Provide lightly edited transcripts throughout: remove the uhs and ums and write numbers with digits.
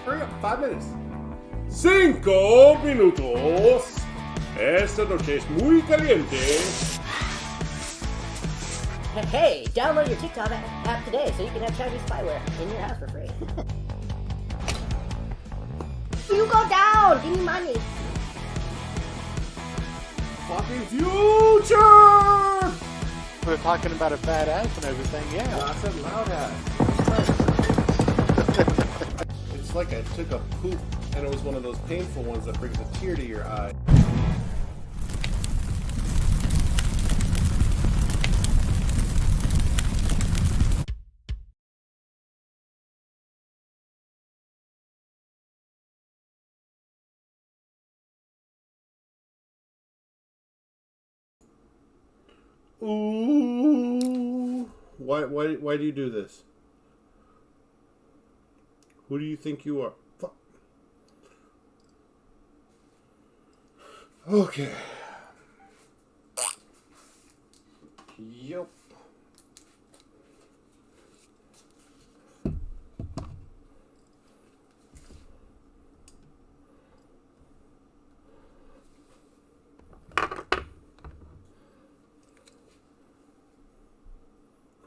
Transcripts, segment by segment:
Hurry up, 5 minutes. 5 minutos. Esta noche es muy caliente. Hey, download your TikTok app today so you can have Chinese spyware in your house for free. You go down! Give me money! Fucking future! We're talking about a fat ass and everything, yeah. I said loud ass. It's like I took a poop and it was one of those painful ones that brings a tear to your eye. Ooh. Why do you do this? Who do you think you are? Fuck. Okay. Yup.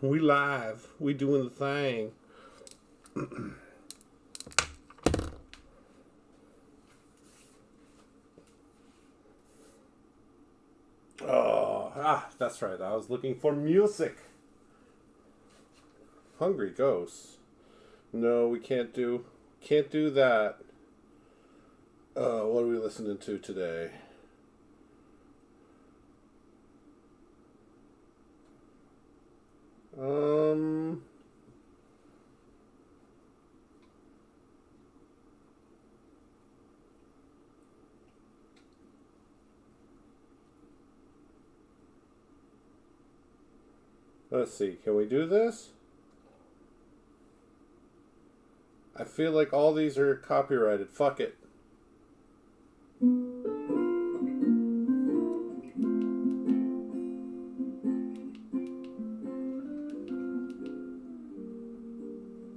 We live. We doing the thing. That's right. I was looking for music. Hungry Ghosts. No, we can't do that. What are we listening to today? Let's see. Can we do this? I feel like all these are copyrighted. Fuck it.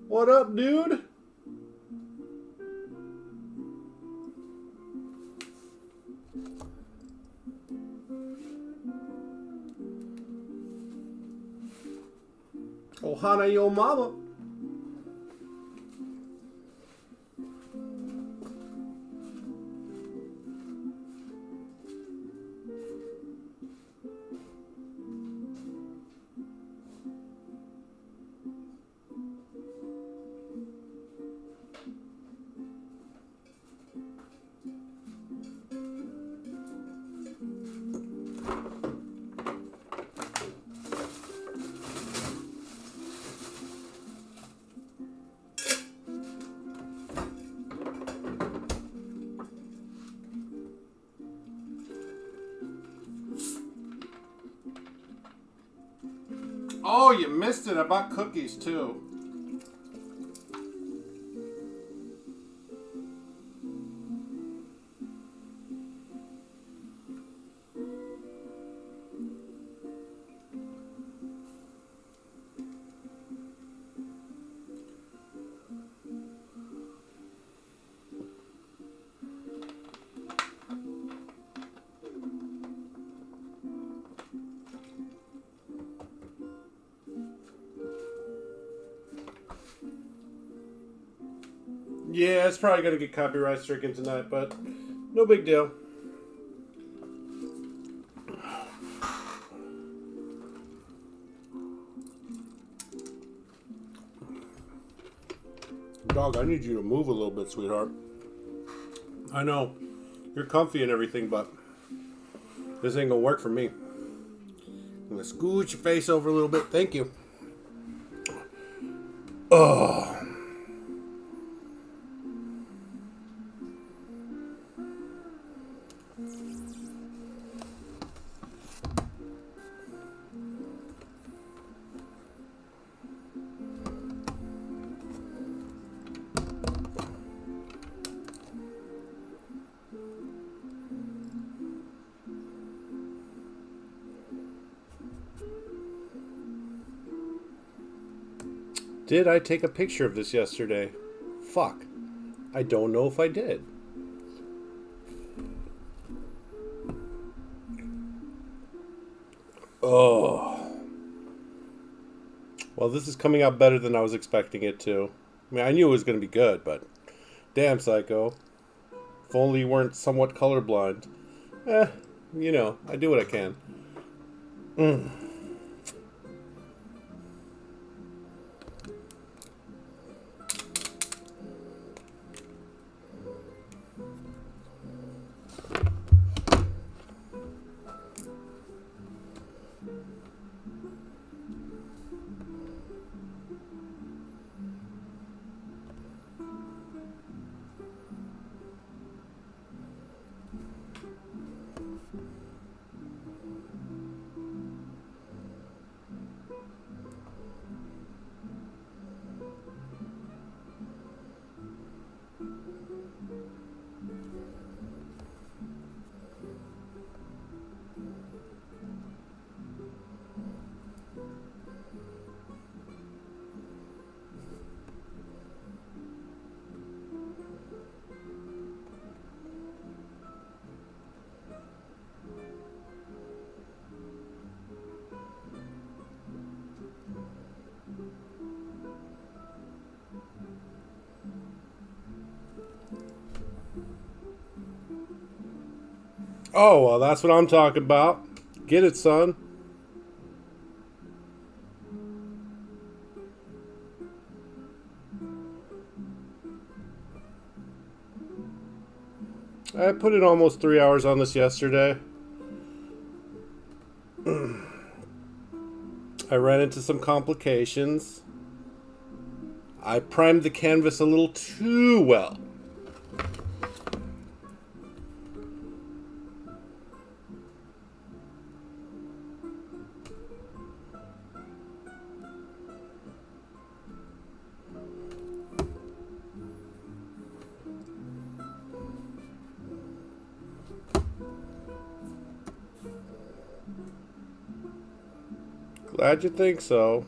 What up, dude? Ohana yo mama. Oh, you missed it. I bought cookies too. Yeah, it's probably going to get copyright stricken tonight, but no big deal. Dog, I need you to move a little bit, sweetheart. I know, you're comfy and everything, but this ain't going to work for me. I'm going to scooch your face over a little bit. Thank you. Oh. Did I take a picture of this yesterday? Fuck. I don't know if I did. Oh. Well, this is coming out better than I was expecting it to. I mean, I knew it was going to be good, but damn, Psycho. If only you weren't somewhat colorblind. I do what I can. Oh, well, that's what I'm talking about. Get it, son. I put in almost 3 hours on this yesterday. I ran into some complications. I primed the canvas a little too well. Glad you think so.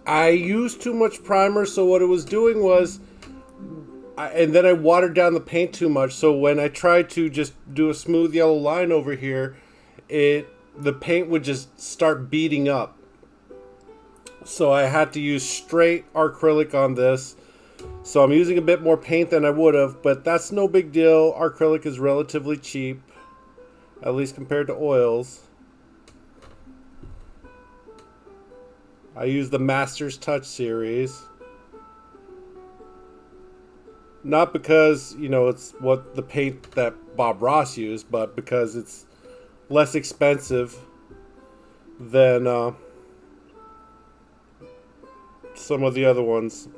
I used too much primer, so what it was doing was, and then I watered down the paint too much, so when I tried to just do a smooth yellow line over here, the paint would just start beating up. So I had to use straight acrylic on this. So I'm using a bit more paint than I would have, but that's no big deal. Acrylic is relatively cheap, at least compared to oils. I use the Master's Touch series. Not because, it's what the paint that Bob Ross used, but because it's less expensive than some of the other ones.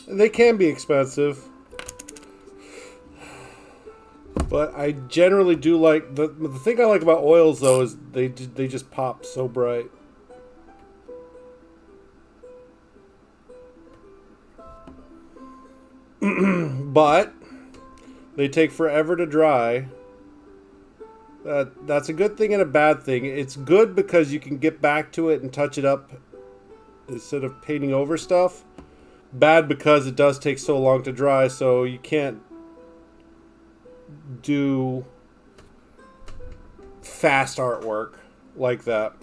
And they can be expensive. But I generally do like the thing I like about oils though is they just pop so bright. But they take forever to dry. That's a good thing and a bad thing. It's good because you can get back to it and touch it up instead of painting over stuff. Bad because it does take so long to dry, so you can't do fast artwork like that.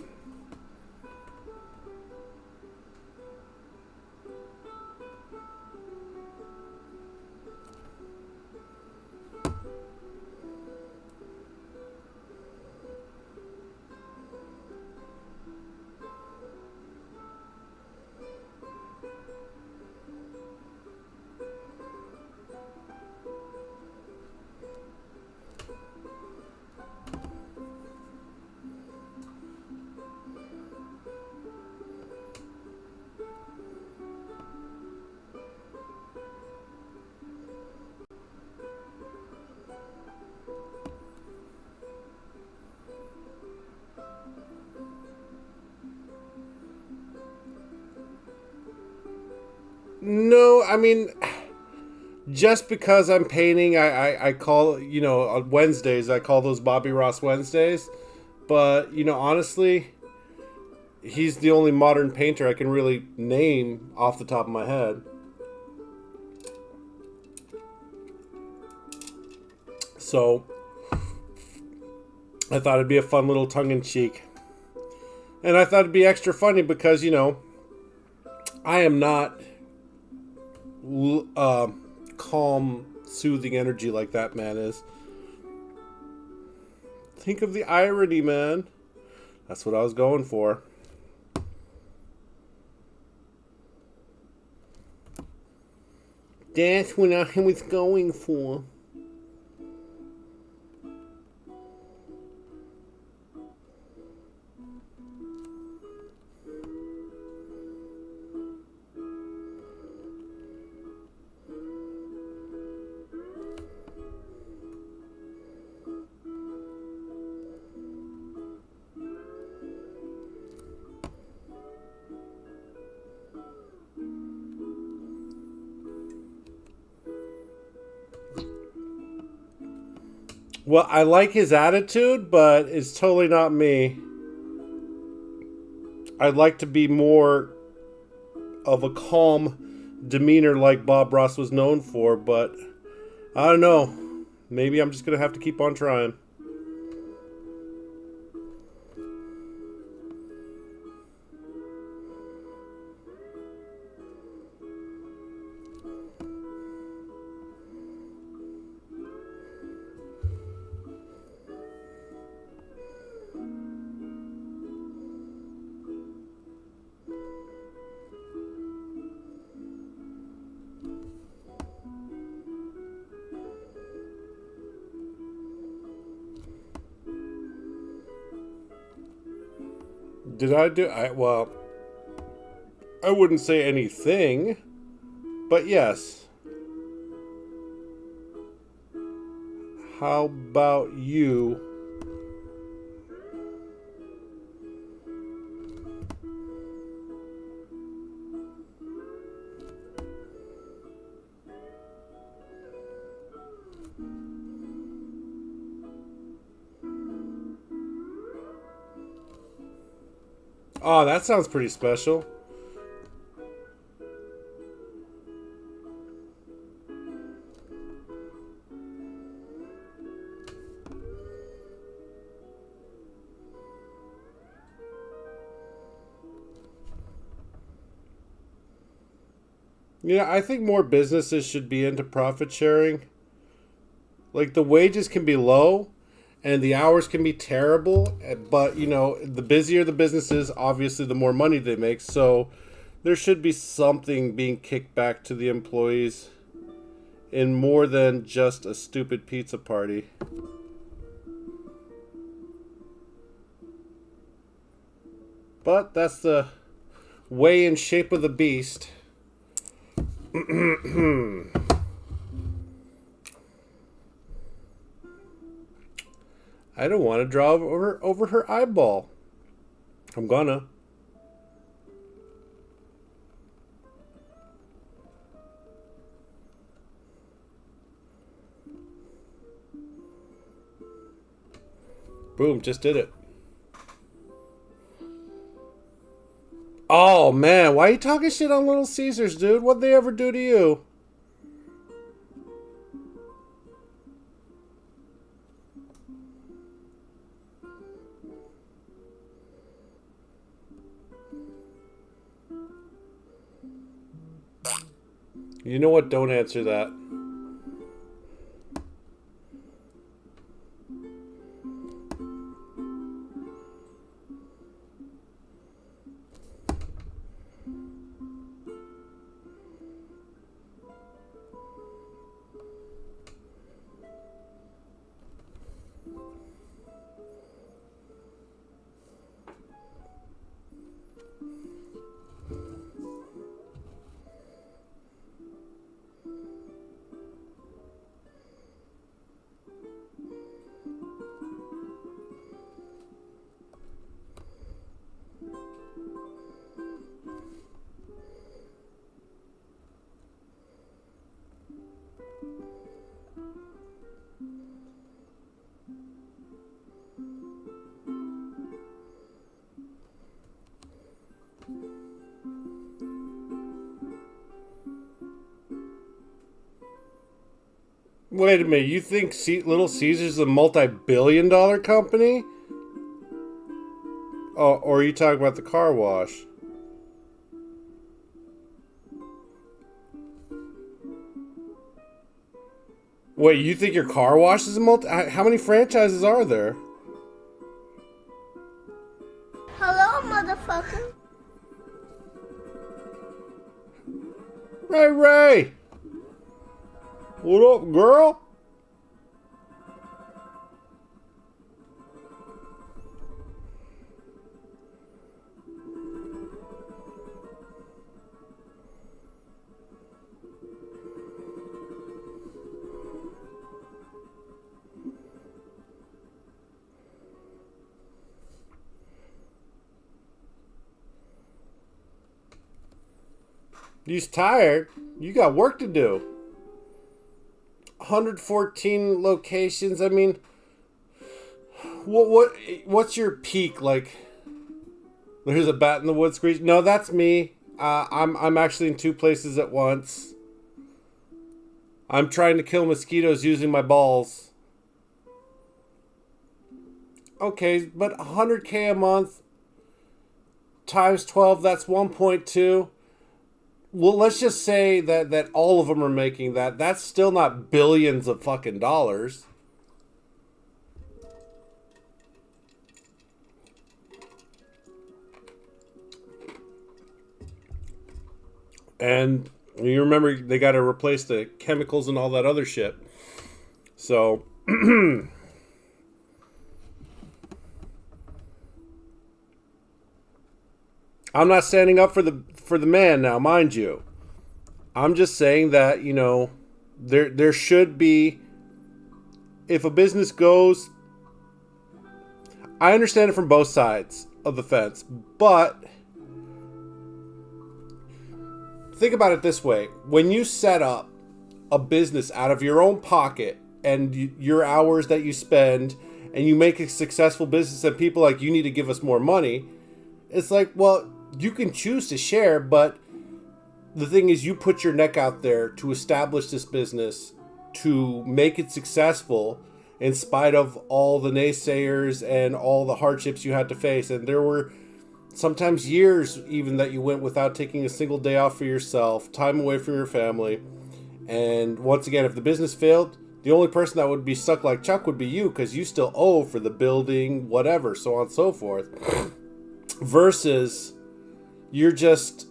No, I mean, just because I'm painting, I call, on Wednesdays, I call those Bobby Ross Wednesdays. But, honestly, he's the only modern painter I can really name off the top of my head. So, I thought it'd be a fun little tongue-in-cheek. And I thought it'd be extra funny because, I am not calm, soothing energy like that man is. Think of the irony, man. That's what I was going for. That's what I was going for. Well, I like his attitude, but it's totally not me. I'd like to be more of a calm demeanor like Bob Ross was known for, but I don't know. Maybe I'm just going to have to keep on trying. Did I do... well, I wouldn't say anything, but yes. How about you? Oh, that sounds pretty special. Yeah, I think more businesses should be into profit sharing. Like, the wages can be low and the hours can be terrible, but, the busier the business is, obviously, the more money they make. So there should be something being kicked back to the employees in more than just a stupid pizza party. But that's the way and shape of the beast. I don't want to draw over her eyeball. I'm gonna. Boom, just did it. Oh, man. Why are you talking shit on Little Caesars, dude? What'd they ever do to you? You know what? Don't answer that. Wait a minute, you think Little Caesars is a multi-billion-dollar company? Oh, or are you talking about the car wash? Wait, you think your car wash is a How many franchises are there? Hello, motherfucker. Ray! What up, girl? You's tired. You got work to do. 114 locations. I mean, what's your peak like? There's a bat in the woods screech. No, that's me. I'm actually in 2 places at once. I'm trying to kill mosquitoes using my balls. Okay, but 100K a month times 12, that's 1.2. Well, let's just say that all of them are making that. That's still not billions of fucking dollars. And you remember they got to replace the chemicals and all that other shit. So I'm not standing up for the man now, mind you. I'm just saying that, you know, there should be, if a business goes, I understand it from both sides of the fence, but think about it this way. When you set up a business out of your own pocket and your hours that you spend, and you make a successful business and people like, you need to give us more money, it's like, well, you can choose to share, but the thing is, you put your neck out there to establish this business, to make it successful in spite of all the naysayers and all the hardships you had to face. And there were sometimes years even that you went without taking a single day off for yourself, time away from your family. And once again, if the business failed, the only person that would be stuck like Chuck would be you, because you still owe for the building, whatever, so on and so forth. Versus you're just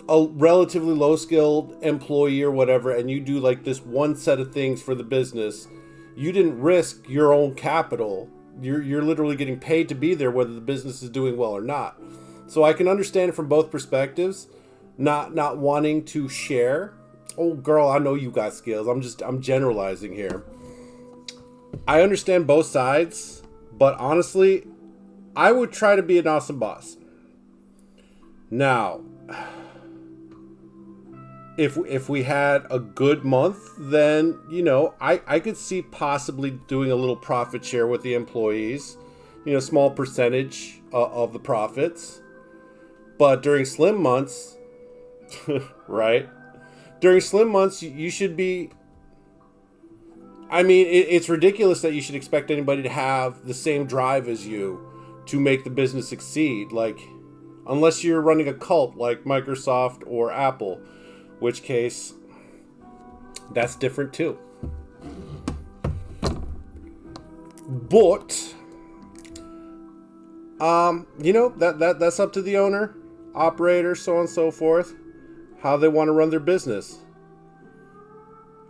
a relatively low-skilled employee or whatever, and you do like this one set of things for the business. You didn't risk your own capital. You're literally getting paid to be there, whether the business is doing well or not. So I can understand it from both perspectives. Not wanting to share. Oh, girl, I know you got skills. I'm generalizing here. I understand both sides, but honestly, I would try to be an awesome boss. Now, if we had a good month, then, I could see possibly doing a little profit share with the employees, small percentage of the profits. But during slim months, right? During slim months, you should be... I mean, it's ridiculous that you should expect anybody to have the same drive as you to make the business succeed. Like, unless you're running a cult like Microsoft or Apple, which case, that's different too. But, that's up to the owner, operator, so on and so forth, how they want to run their business.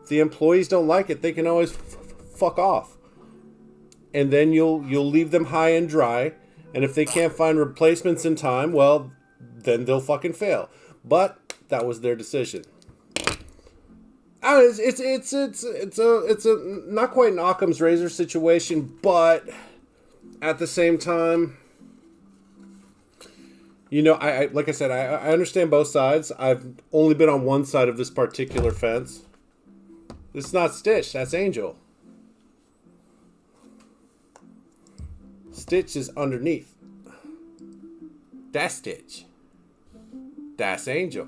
If the employees don't like it, they can always fuck off. And then you'll leave them high and dry. And if they can't find replacements in time, well, then they'll fucking fail. But that was their decision. It's a not quite an Occam's razor situation, but at the same time, I like I said, I understand both sides. I've only been on one side of this particular fence. This is not Stitch, that's Angel. Stitch is underneath. That's Stitch. That's Angel.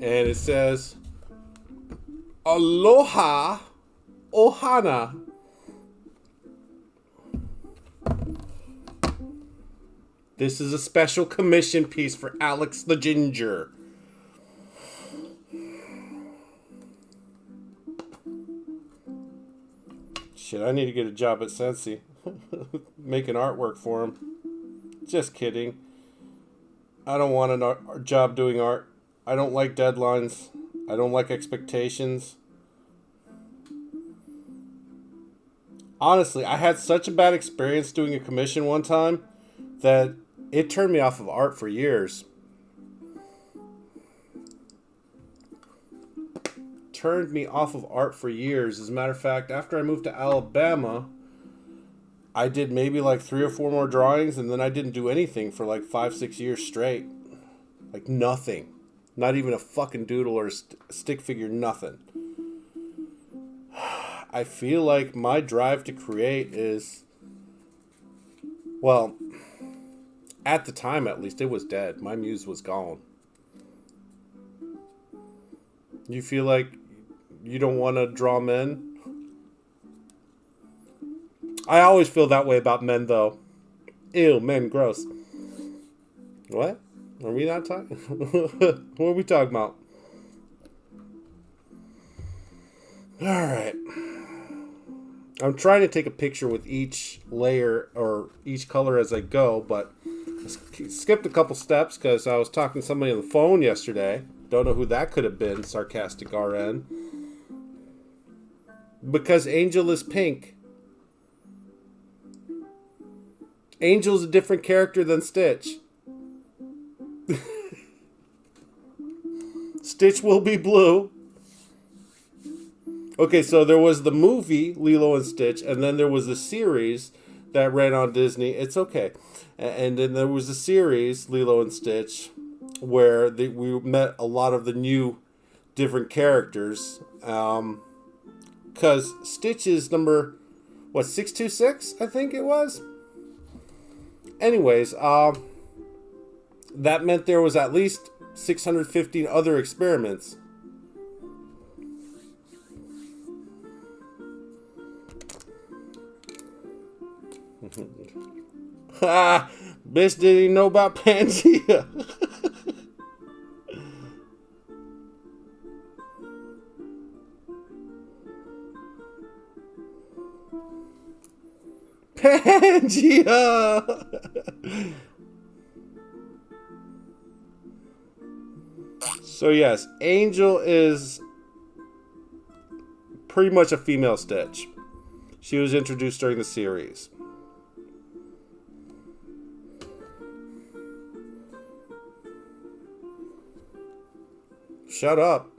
And it says, Aloha, ohana. This is a special commission piece for Alex the Ginger. Shit, I need to get a job at Sensi. Making artwork for him. Just kidding. I don't want a job doing art. I don't like deadlines. I don't like expectations. Honestly, I had such a bad experience doing a commission one time that it turned me off of art for years. Turned me off of art for years. As a matter of fact, after I moved to Alabama, I did maybe like 3 or 4 more drawings, and then I didn't do anything for like 5-6 years straight. Like nothing. Not even a fucking doodle or a stick figure, nothing. I feel like my drive to create is, well, at the time at least, it was dead. My muse was gone. You feel like you don't want to draw men? I always feel that way about men, though. Ew, men, gross. What? Are we not talking? What are we talking about? Alright. I'm trying to take a picture with each layer or each color as I go, but I skipped a couple steps because I was talking to somebody on the phone yesterday. Don't know who that could have been, sarcastic RN. Because Angel is pink. Angel's a different character than Stitch. Stitch will be blue. Okay, so there was the movie Lilo and Stitch, and then there was the series that ran on Disney. It's okay. And then there was a series, Lilo and Stitch, where we met a lot of the new different characters. Because Stitch is number, 626, I think it was? Anyways, that meant there was at least 615 other experiments. Ha! Bitch didn't even know about Pangea. Pangea! So yes, Angel is pretty much a female Stitch. She was introduced during the series. Shut up.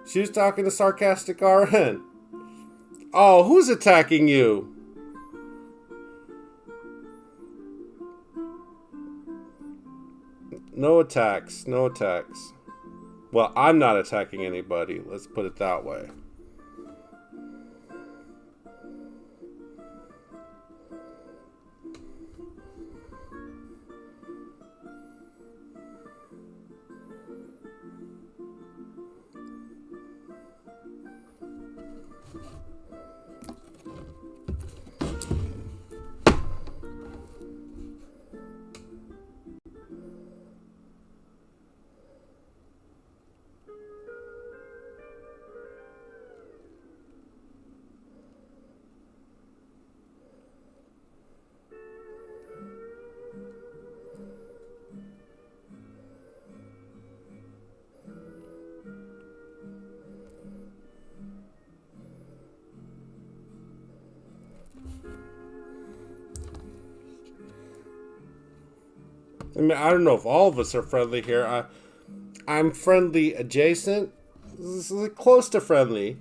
She was talking to sarcastic RN. Oh, who's attacking you? No attacks. No attacks. Well, I'm not attacking anybody. Let's put it that way. I mean, I don't know if all of us are friendly here. I'm friendly adjacent. This is close to friendly.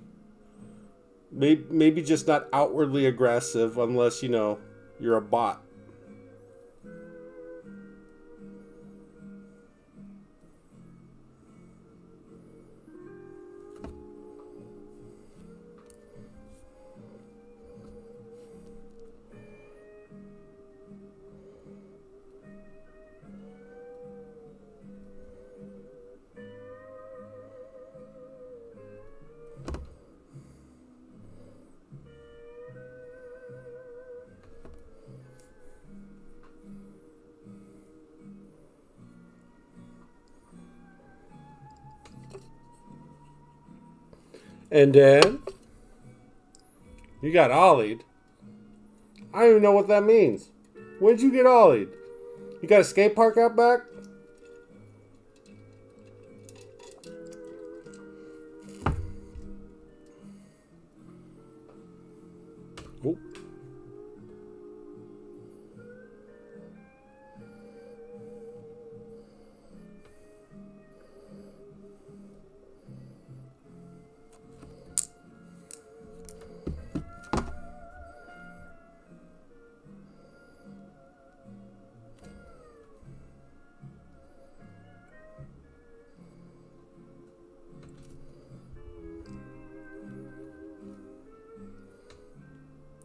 Maybe just not outwardly aggressive unless, you're a bot. And then you got ollied. I don't even know what that means. When'd you get ollied? You got a skate park out back? Oh.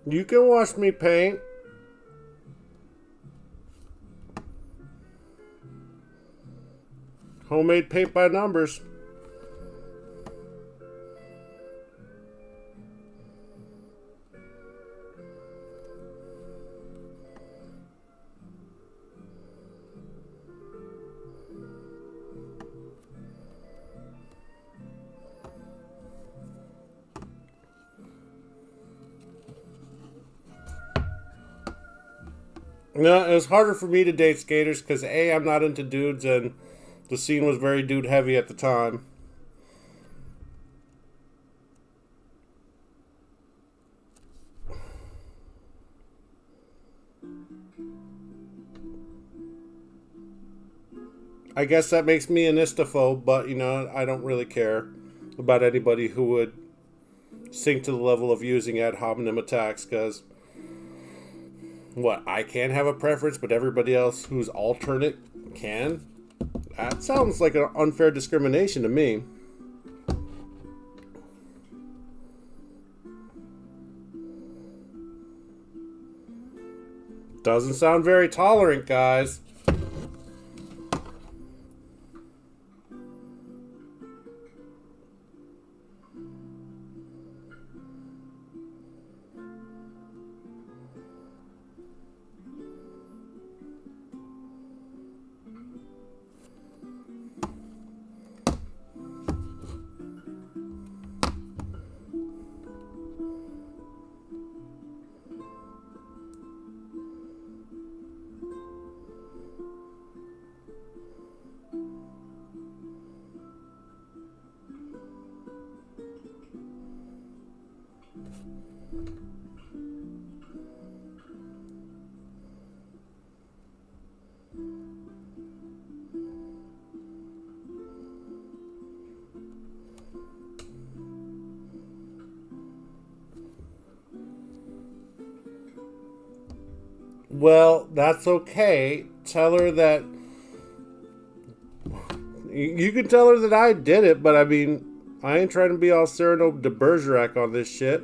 You can watch me paint. Homemade paint by numbers. No, it was harder for me to date skaters because A, I'm not into dudes, and the scene was very dude heavy at the time. I guess that makes me an istaphobe, but I don't really care about anybody who would sink to the level of using ad hominem attacks because what, I can't have a preference, but everybody else who's alternate can? That sounds like an unfair discrimination to me. Doesn't sound very tolerant, guys. Well, that's okay. Tell her that You can tell her that I did it, but I mean, I ain't trying to be all Cyrano de Bergerac on this shit.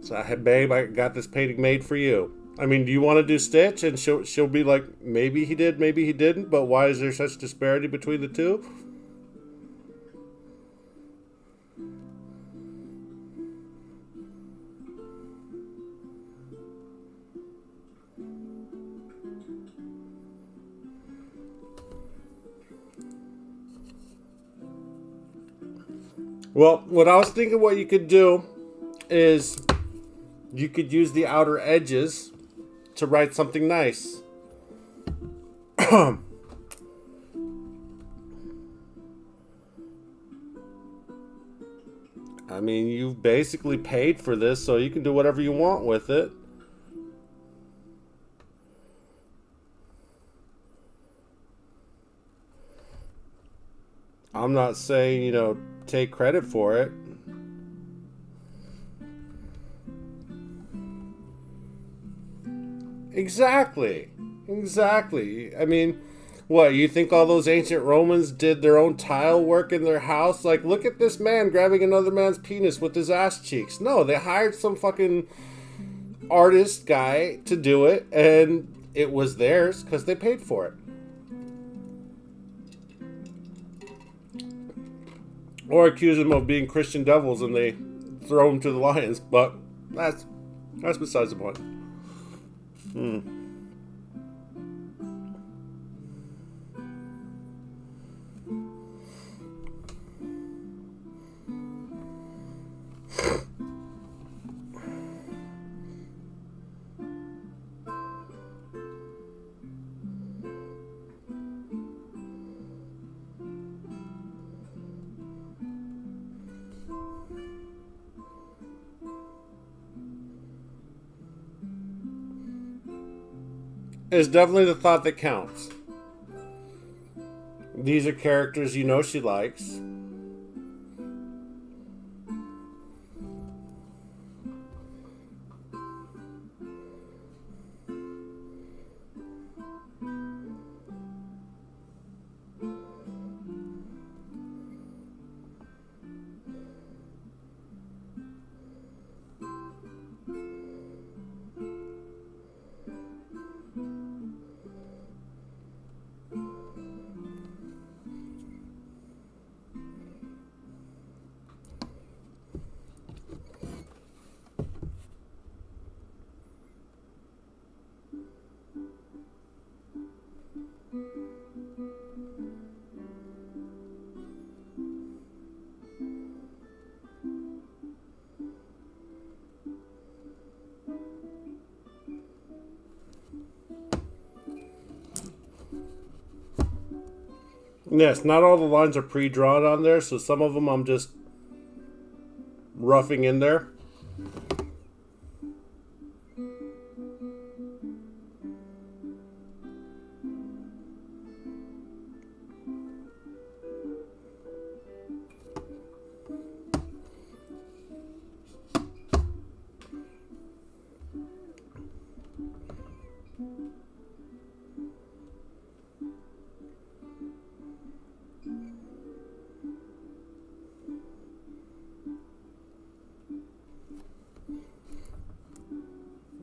So, hey, babe, I got this painting made for you. I mean, do you want to do Stitch? And she'll be like, maybe he did, maybe he didn't, but why is there such disparity between the two? Well, what I was thinking what you could do is you could use the outer edges to write something nice. I mean, you've basically paid for this, so you can do whatever you want with it. I'm not saying, take credit for it. Exactly. I mean, what, you think all those ancient Romans did their own tile work in their house? Like, look at this man grabbing another man's penis with his ass cheeks. No, they hired some fucking artist guy to do it, and it was theirs because they paid for it. Or accuse them of being Christian devils and they throw them to the lions. But that's besides the point. It's definitely the thought that counts. These are characters she likes. Yes, not all the lines are pre-drawn on there, so some of them I'm just roughing in there.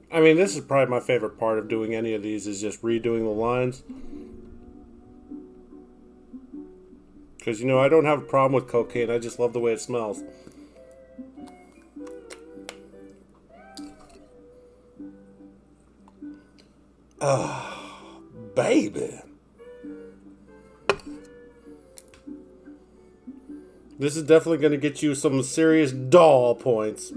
I mean, this is probably my favorite part of doing any of these is just redoing the lines. Because, I don't have a problem with cocaine. I just love the way it smells. Baby. This is definitely going to get you some serious doll points.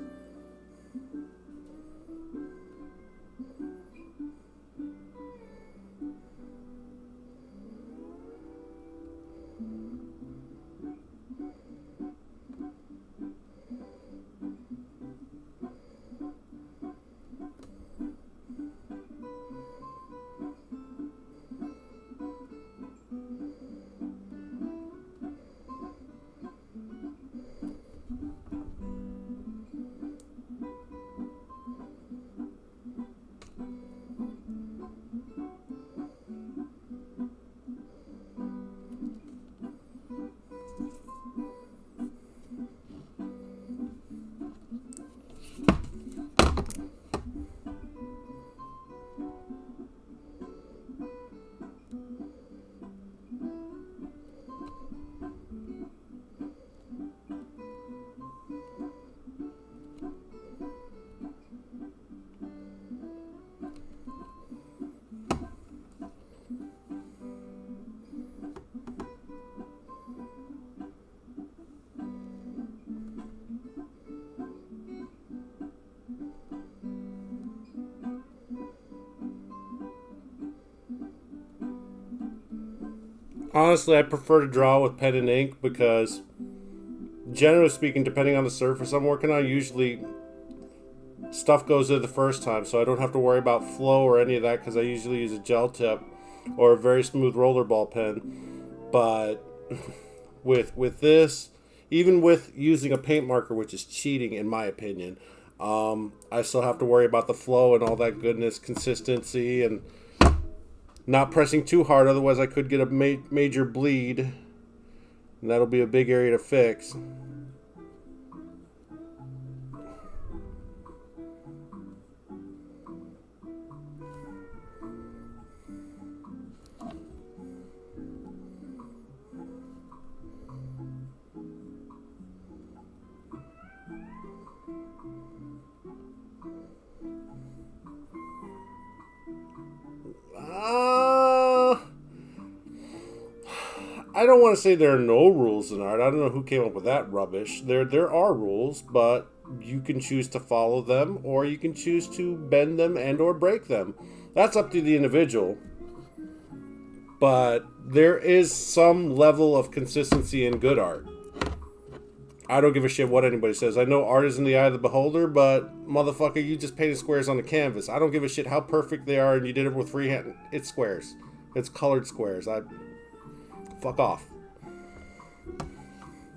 Honestly, I prefer to draw with pen and ink because, generally speaking, depending on the surface I'm working on, usually stuff goes there the first time, so I don't have to worry about flow or any of that because I usually use a gel tip or a very smooth rollerball pen. But with this, even with using a paint marker, which is cheating in my opinion, I still have to worry about the flow and all that goodness, consistency, and not pressing too hard, otherwise I could get a major bleed, and that'll be a big area to fix. I don't want to say there are no rules in art. I don't know who came up with that rubbish. There are rules, but you can choose to follow them, or you can choose to bend them and or break them. That's up to the individual. But there is some level of consistency in good art. I don't give a shit what anybody says. I know art is in the eye of the beholder, but motherfucker, you just painted squares on the canvas. I don't give a shit how perfect they are and you did it with freehand. It's squares. It's colored squares. Fuck off.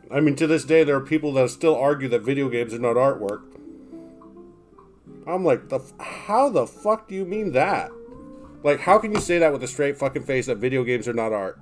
I mean, to this day, there are people that still argue that video games are not artwork. I'm like, how the fuck do you mean that? Like, how can you say that with a straight fucking face that video games are not art?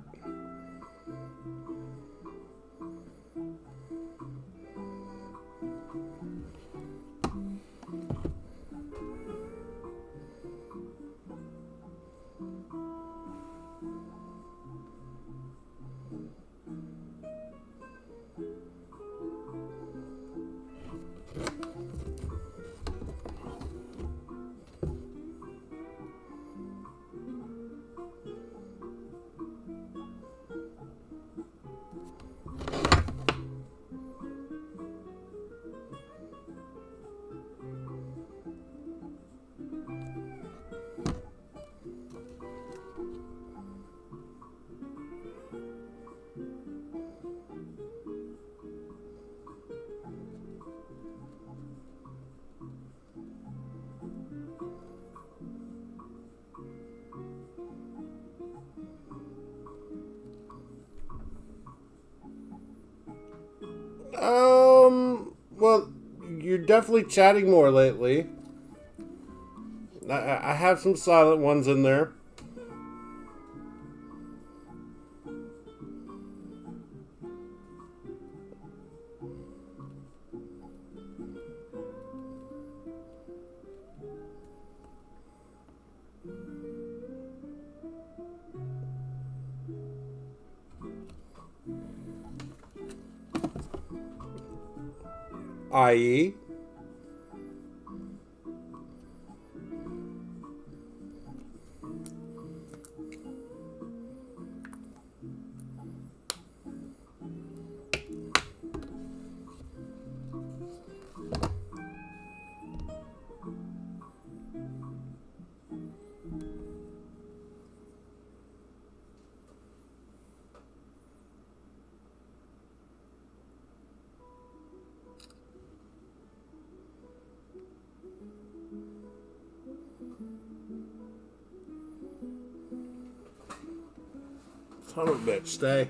Well, you're definitely chatting more lately. I have some silent ones in there. I.e. Son of a bitch, stay.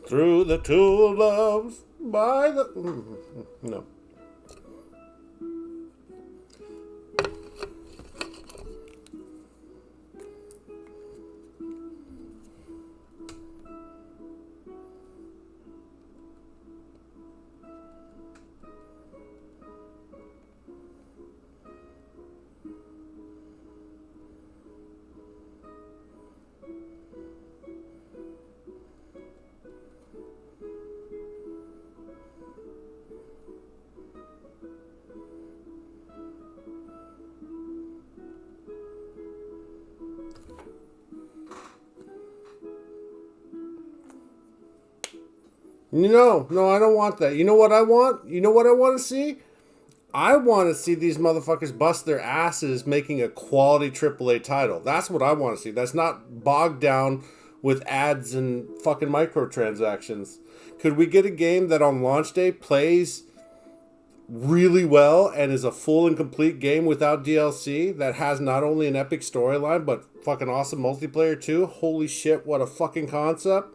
Through the tulips by the... No. No, I don't want that. You know what I want? You know what I want to see? I want to see these motherfuckers bust their asses making a quality AAA title. That's what I want to see. That's not bogged down with ads and fucking microtransactions. Could we get a game that on launch day plays really well and is a full and complete game without DLC that has not only an epic storyline but fucking awesome multiplayer too? Holy shit, what a fucking concept.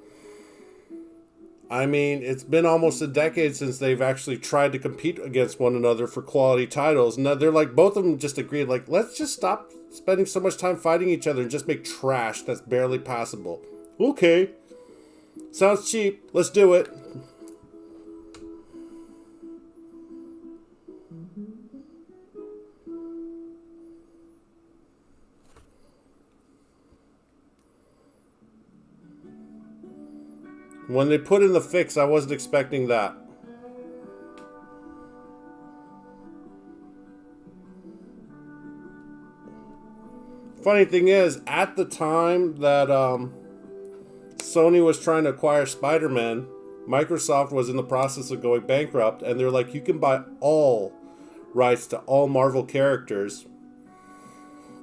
I mean, it's been almost a decade since they've actually tried to compete against one another for quality titles. And they're like, both of them just agreed, like, let's just stop spending so much time fighting each other and just make trash that's barely passable. Okay. Sounds cheap. Let's do it. When they put in the fix, I wasn't expecting that. Funny thing is, at the time that Sony was trying to acquire Spider-Man, Microsoft was in the process of going bankrupt, and they're like, you can buy all rights to all Marvel characters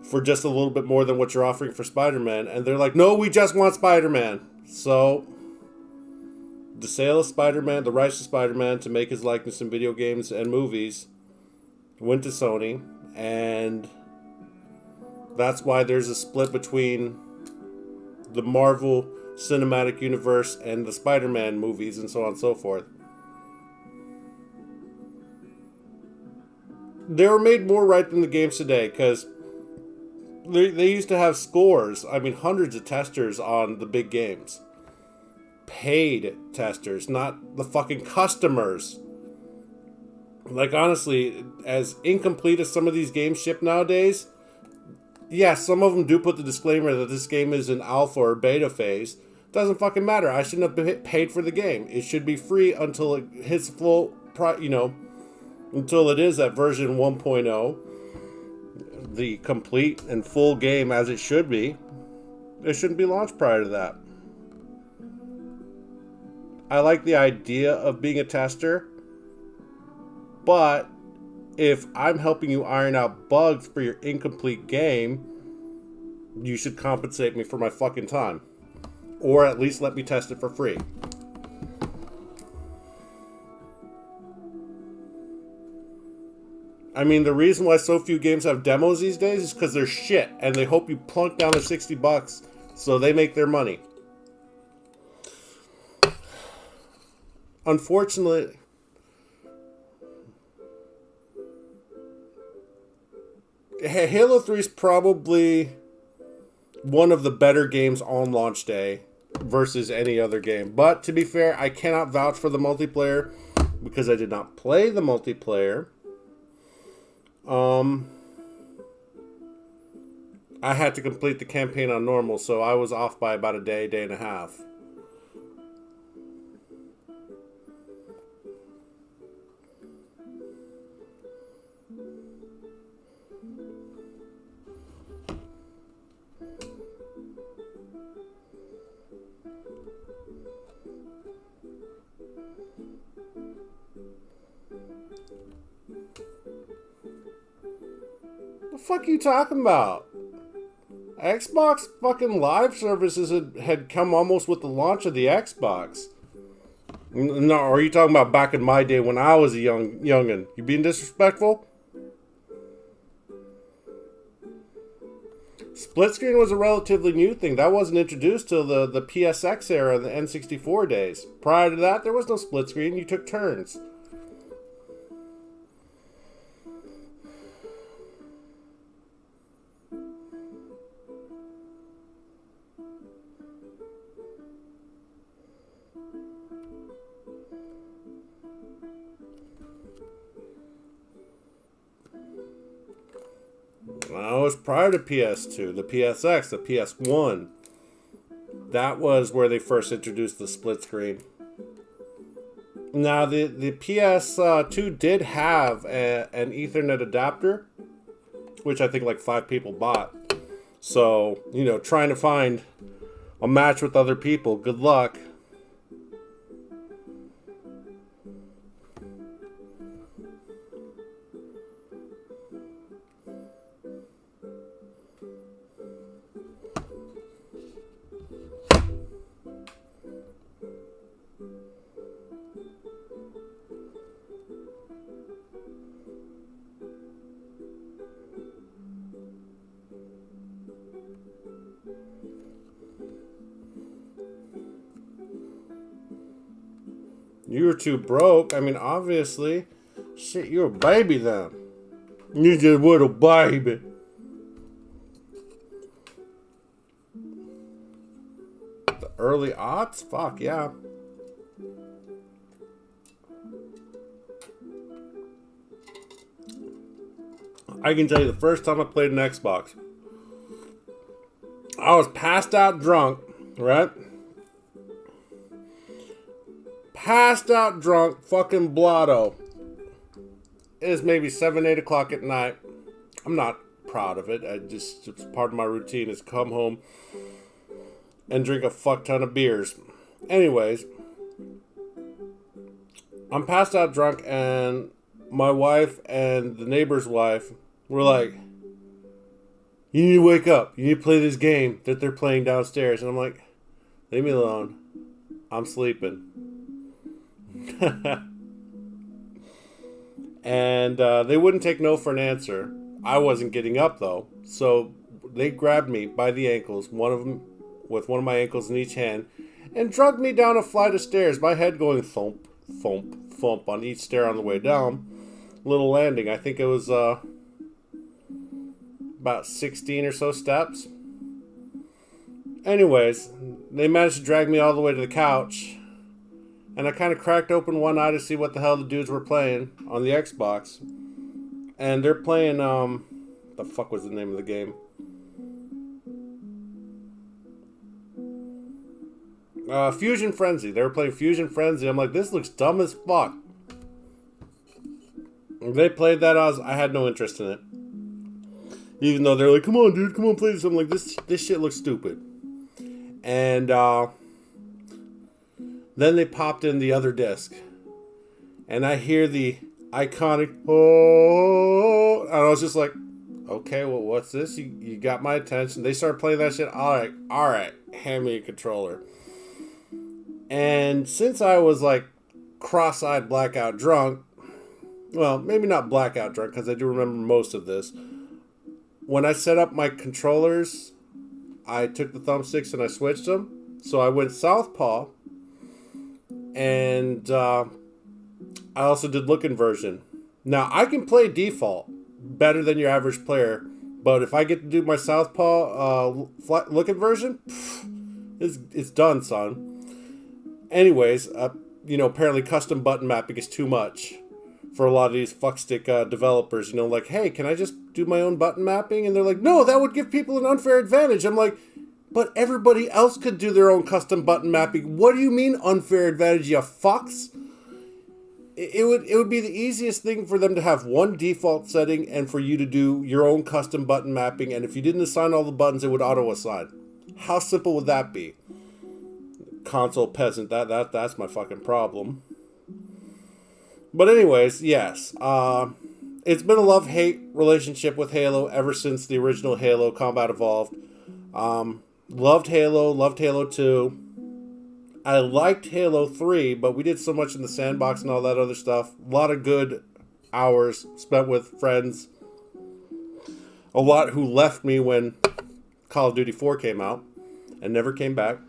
for just a little bit more than what you're offering for Spider-Man. And they're like, no, we just want Spider-Man. So the sale of Spider-Man, the rights to Spider-Man to make his likeness in video games and movies went to Sony, and that's why there's a split between the Marvel Cinematic Universe and the Spider-Man movies and so on and so forth. They were made more right than the games today, because they used to have scores, I mean hundreds of testers on the big games. Paid testers, not the fucking customers. Like, honestly, as incomplete as some of these games ship nowadays, yeah, some of them do put the disclaimer that this game is in alpha or beta phase. Doesn't fucking matter. I shouldn't have paid for the game. It should be free until it hits full, until it is at version 1.0, the complete and full game as it should be. It shouldn't be launched prior to that. I like the idea of being a tester, but if I'm helping you iron out bugs for your incomplete game, you should compensate me for my fucking time. Or at least let me test it for free. I mean, the reason why so few games have demos these days is because they're shit, and they hope you plunk down their $60 so they make their money. Unfortunately, Halo 3 is probably one of the better games on launch day versus any other game. But to be fair, I cannot vouch for the multiplayer because I did not play the multiplayer. I had to complete the campaign on normal, so I was off by about a day and a half. The fuck are you talking about? Xbox fucking live services had come almost with the launch of the Xbox. No, are you talking about back in my day when I was a youngin'? You being disrespectful? Split screen was a relatively new thing. That wasn't introduced till the PSX era, the N64 days. Prior to that, there was no split screen. You took turns. Well, it was prior to PS2, the PSX, the PS1. That was where they first introduced the split screen. Now, the PS2 did have an Ethernet adapter, which I think like 5 people bought. So, trying to find a match with other people, good luck. You were too broke. I mean, obviously. Shit, you're a baby then. You just a little baby. The early aughts? Fuck, yeah. I can tell you the first time I played an Xbox, I was passed out drunk, right? Passed out drunk, fucking blotto. It is maybe 7, 8 o'clock at night. I'm not proud of it. It's part of my routine is come home and drink a fuck ton of beers. Anyways, I'm passed out drunk and my wife and the neighbor's wife were like, you need to wake up. You need to play this game that they're playing downstairs. And I'm like, leave me alone. I'm sleeping. And they wouldn't take no for an answer. I wasn't getting up though. So they grabbed me by the ankles, one of them with one of my ankles in each hand, and dragged me down a flight of stairs, my head going thump, thump, thump on each stair on the way down. Little landing. I think it was about 16 or so steps. Anyways, they managed to drag me all the way to the couch. And I kind of cracked open one eye to see what the hell the dudes were playing on the Xbox. And they're playing, the fuck was the name of the game? Fusion Frenzy. They were playing Fusion Frenzy. I'm like, this looks dumb as fuck. They played that. I had no interest in it. Even though they're like, come on, dude, come on, play this. I'm like, this shit looks stupid. And then they popped in the other disc. And I hear the iconic, oh, and I was just like, okay, well, what's this? You got my attention. They started playing that shit. All right, hand me a controller. And since I was like cross-eyed, blackout drunk, well, maybe not blackout drunk, because I do remember most of this. When I set up my controllers, I took the thumbsticks and I switched them. So I went southpaw, and I also did look inversion. Now, I can play default better than your average player, but if I get to do my southpaw look inversion, it's done, son. Anyways, apparently custom button mapping is too much for a lot of these fuckstick developers. Like, hey, can I just do my own button mapping? And they're like, no, that would give people an unfair advantage. I'm like, but everybody else could do their own custom button mapping. What do you mean unfair advantage, you fucks? It would be the easiest thing for them to have one default setting and for you to do your own custom button mapping. And if you didn't assign all the buttons, it would auto-assign. How simple would that be? Console peasant, that's my fucking problem. But anyways, yes. It's been a love-hate relationship with Halo ever since the original Halo Combat Evolved. Loved Halo 2. I liked Halo 3, but we did so much in the sandbox and all that other stuff. A lot of good hours spent with friends. A lot who left me when Call of Duty 4 came out and never came back.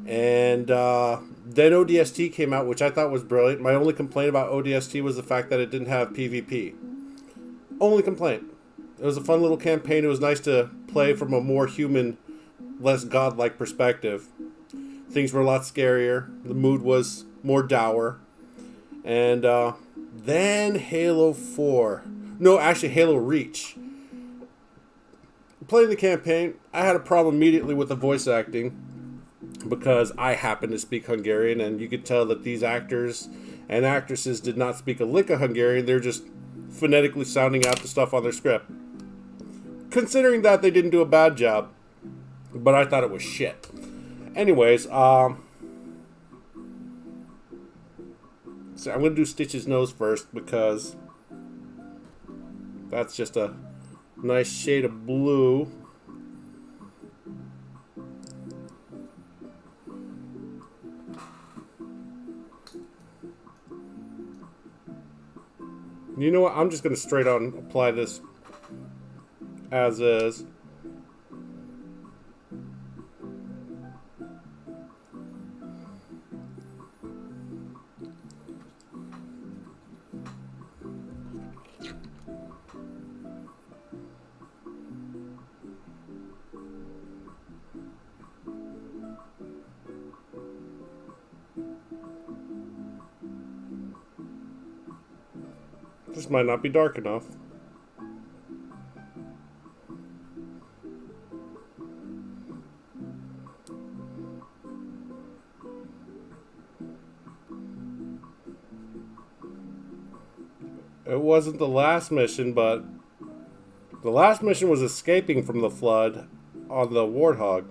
And then ODST came out, which I thought was brilliant. My only complaint about ODST was the fact that it didn't have PvP. Only complaint. It was a fun little campaign. It was nice to play from a more human, less godlike perspective. Things were a lot scarier. The mood was more dour. And then Halo 4. No, actually Halo Reach. Playing the campaign, I had a problem immediately with the voice acting because I happen to speak Hungarian, and you could tell that these actors and actresses did not speak a lick of Hungarian. They're just phonetically sounding out the stuff on their script. Considering that, they didn't do a bad job, but I thought it was shit. Anyways, so I'm going to do Stitch's nose first because that's just a nice shade of blue. You know what? I'm just going to straight on apply this as is. Just might not be dark enough. It wasn't the last mission, but the last mission was escaping from the flood on the Warthog.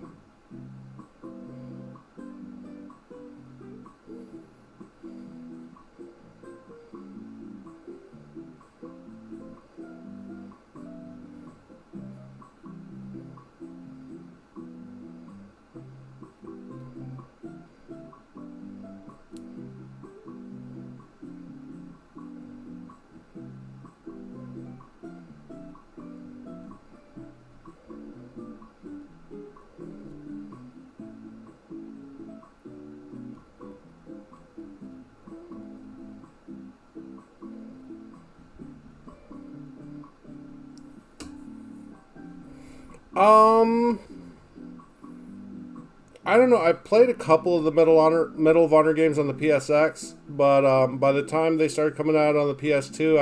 I don't know. I played a couple of the Medal of Honor games on the PSX, but by the time they started coming out on the PS2,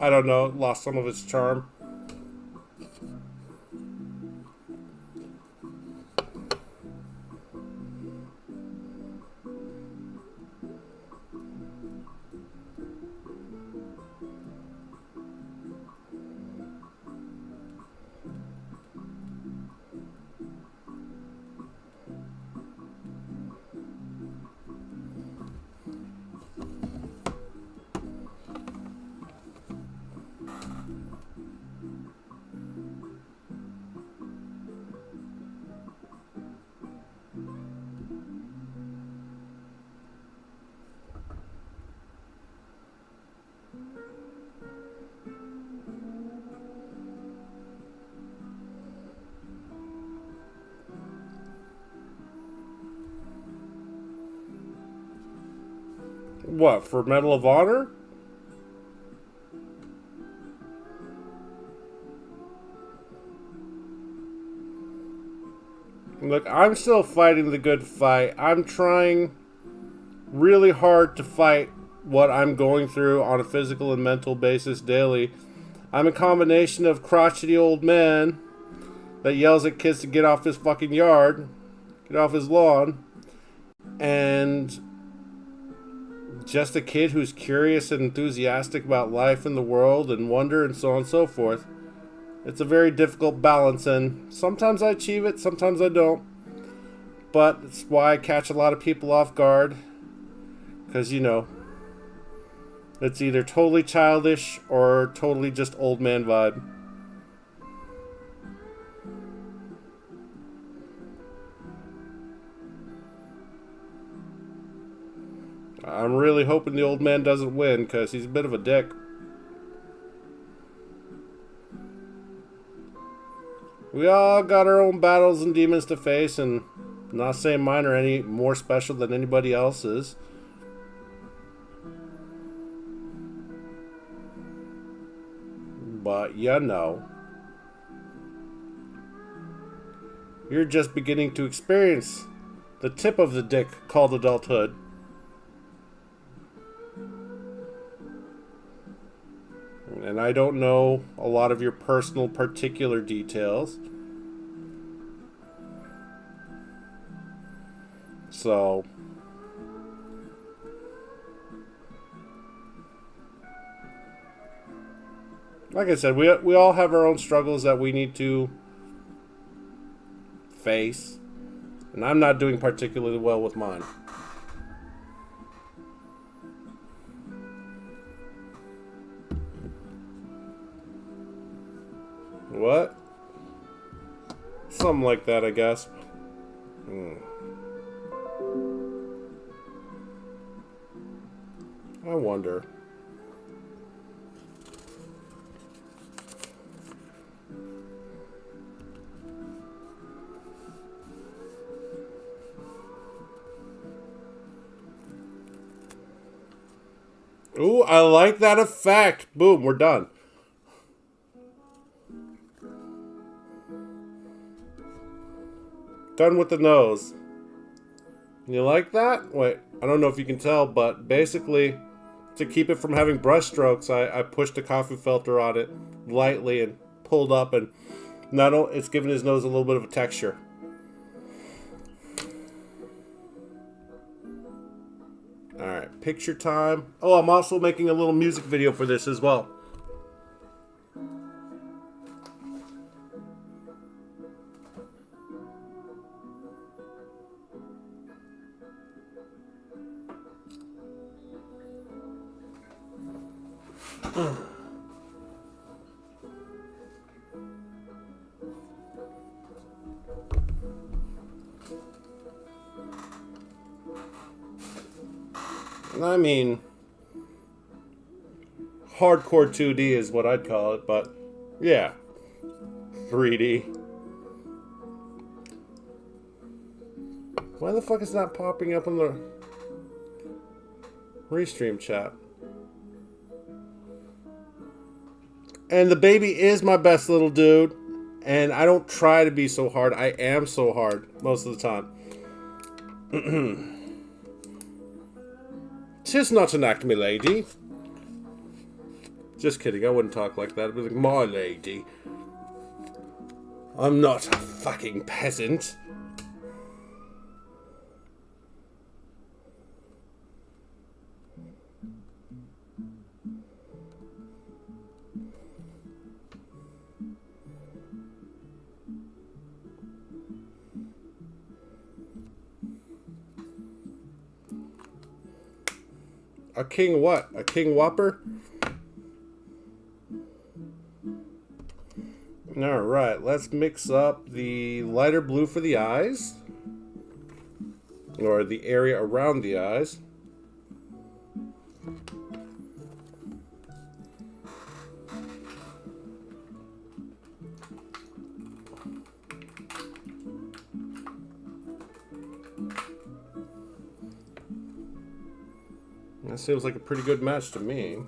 I don't know, lost some of its charm. What, for Medal of Honor? Look, I'm still fighting the good fight. I'm trying really hard to fight what I'm going through on a physical and mental basis daily. I'm a combination of crotchety old man that yells at kids to get off his fucking yard, get off his lawn, and just a kid who's curious and enthusiastic about life and the world and wonder and so on and so forth. It's a very difficult balance, and sometimes I achieve it, sometimes I don't. But it's why I catch a lot of people off guard. Because, you know, it's either totally childish or totally just old man vibe. I'm really hoping the old man doesn't win, because he's a bit of a dick. We all got our own battles and demons to face, and I'm not saying mine are any more special than anybody else's. But, you know, you're just beginning to experience the tip of the dick called adulthood. And I don't know a lot of your personal particular details. So, like I said, we all have our own struggles that we need to face. And I'm not doing particularly well with mine. What? Something like that, I guess. I wonder. Ooh, I like that effect. Boom, we're done. Done with the nose. You like that? Wait, I don't know if you can tell, but basically, to keep it from having brush strokes, I pushed the coffee filter on it lightly and pulled up, and it's giving his nose a little bit of a texture. Alright, picture time. Oh, I'm also making a little music video for this as well. I mean, hardcore 2D is what I'd call it, but yeah, 3D. Why the fuck is it not popping up on the restream chat? And the baby is my best little dude, and I don't try to be so hard. I am so hard most of the time. 'Tis not an act, me lady. Just kidding, I wouldn't talk like that. I'd be like, my lady. I'm not a fucking peasant. A king what? A king whopper? Alright, let's mix up the lighter blue for the eyes. Or the area around the eyes. That seems like a pretty good match to me.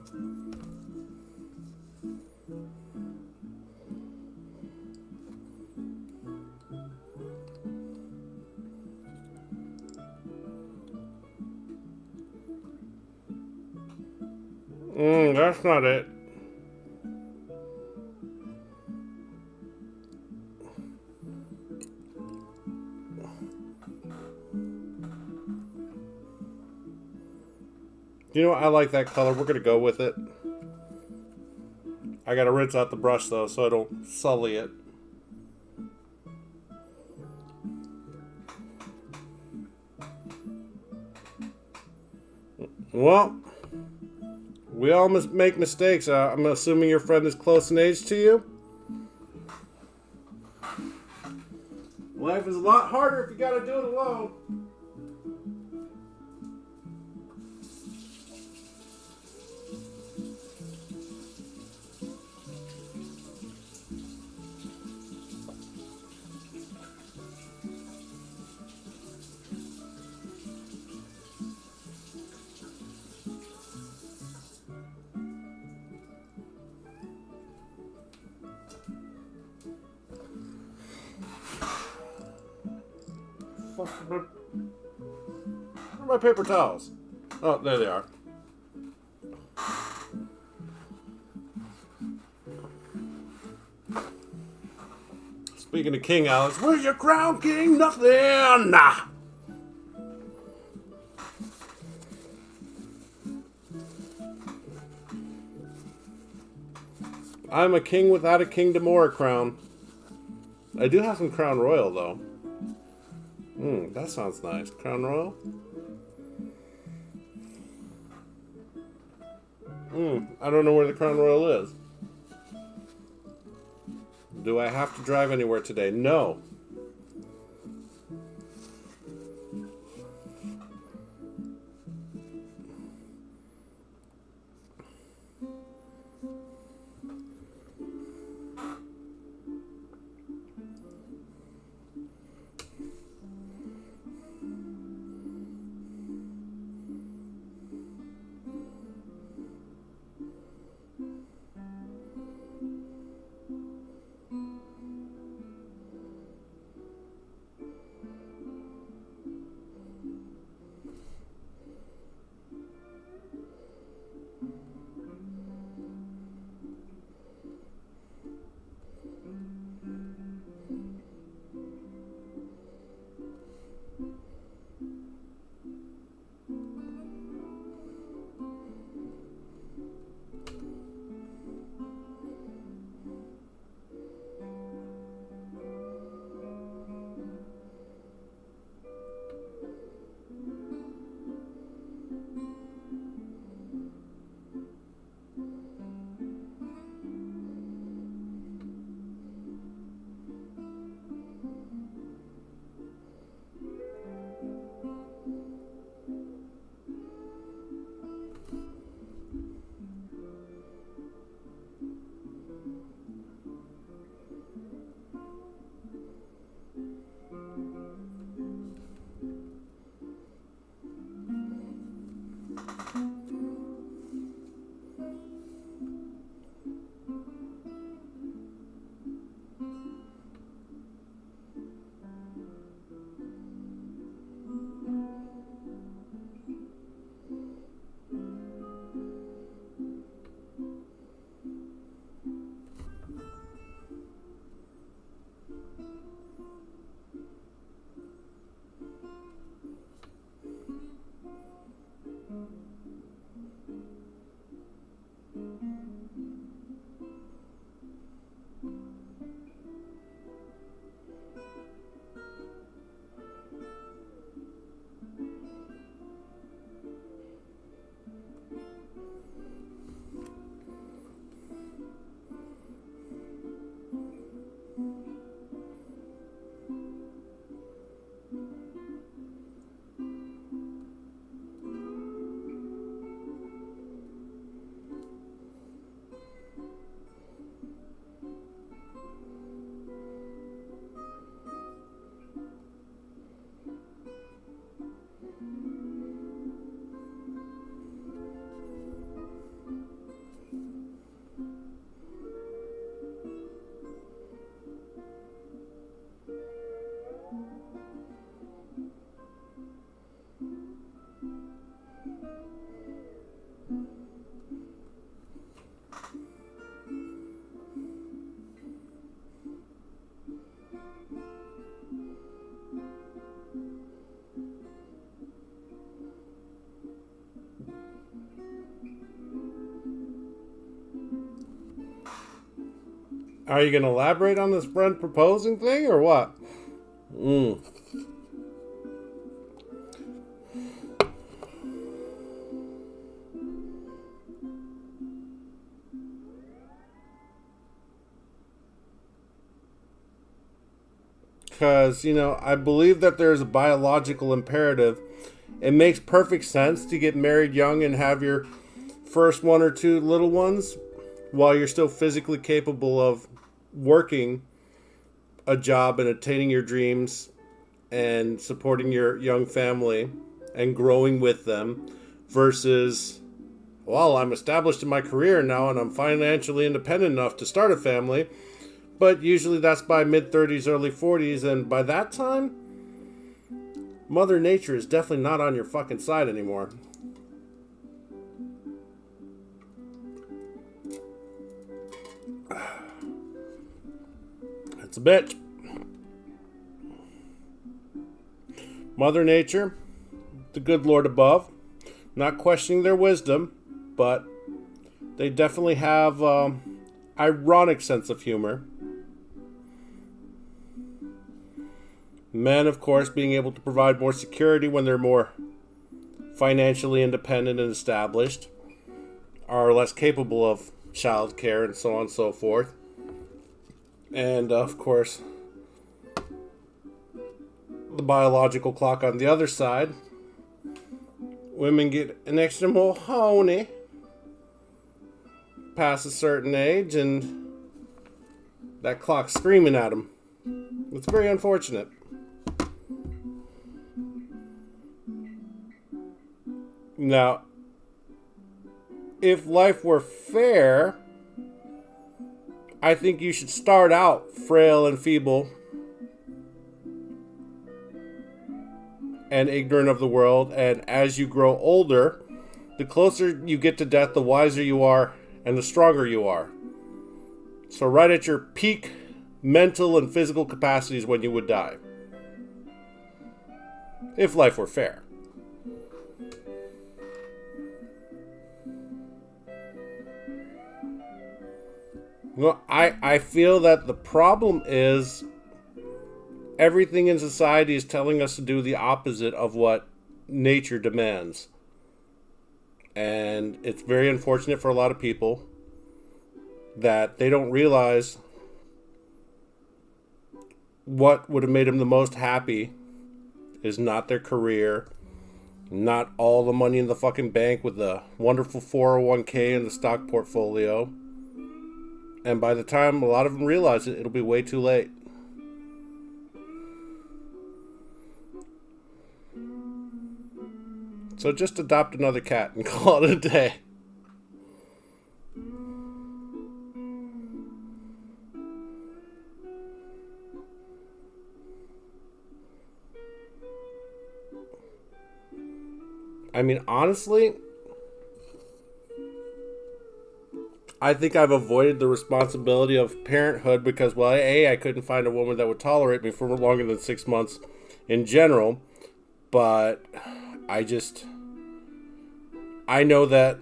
That's not it. You know what? I like that color. We're going to go with it. I got to rinse out the brush, though, so I don't sully it. Well, we all must make mistakes. I'm assuming your friend is close in age to you. Life is a lot harder if you got to do it alone. Where are my paper towels? Oh, there they are. Speaking of King Alex, where's your crown, King? Nothing! Nah! I'm a king without a kingdom or a crown. I do have some Crown Royal, though. That sounds nice. Crown Royal? I don't know where the Crown Royal is. Do I have to drive anywhere today? No. Are you going to elaborate on this friend proposing thing or what? Because, I believe that there's a biological imperative. It makes perfect sense to get married young and have your first one or two little ones while you're still physically capable of working a job and attaining your dreams and supporting your young family and growing with them versus, well, I'm established in my career now and I'm financially independent enough to start a family. But usually that's by mid-30s, early 40s, and by that time, Mother Nature is definitely not on your fucking side anymore. It's a bitch. Mother Nature, the good Lord above, not questioning their wisdom, but they definitely have ironic sense of humor. Men, of course, being able to provide more security when they're more financially independent and established, are less capable of child care and so on and so forth. And, of course, the biological clock on the other side. Women get an extra more horny past a certain age, and that clock's screaming at them. It's very unfortunate. Now, if life were fair, I think you should start out frail and feeble and ignorant of the world, and as you grow older, the closer you get to death, the wiser you are and the stronger you are. So right at your peak mental and physical capacities when you would die. If life were fair. Well, I feel that the problem is everything in society is telling us to do the opposite of what nature demands. And it's very unfortunate for a lot of people that they don't realize what would have made them the most happy is not their career, not all the money in the fucking bank with the wonderful 401k and the stock portfolio. And by the time a lot of them realize it, it'll be way too late. So just adopt another cat and call it a day. I mean, honestly, I think I've avoided the responsibility of parenthood because, well, A, I couldn't find a woman that would tolerate me for longer than 6 months in general. But I know that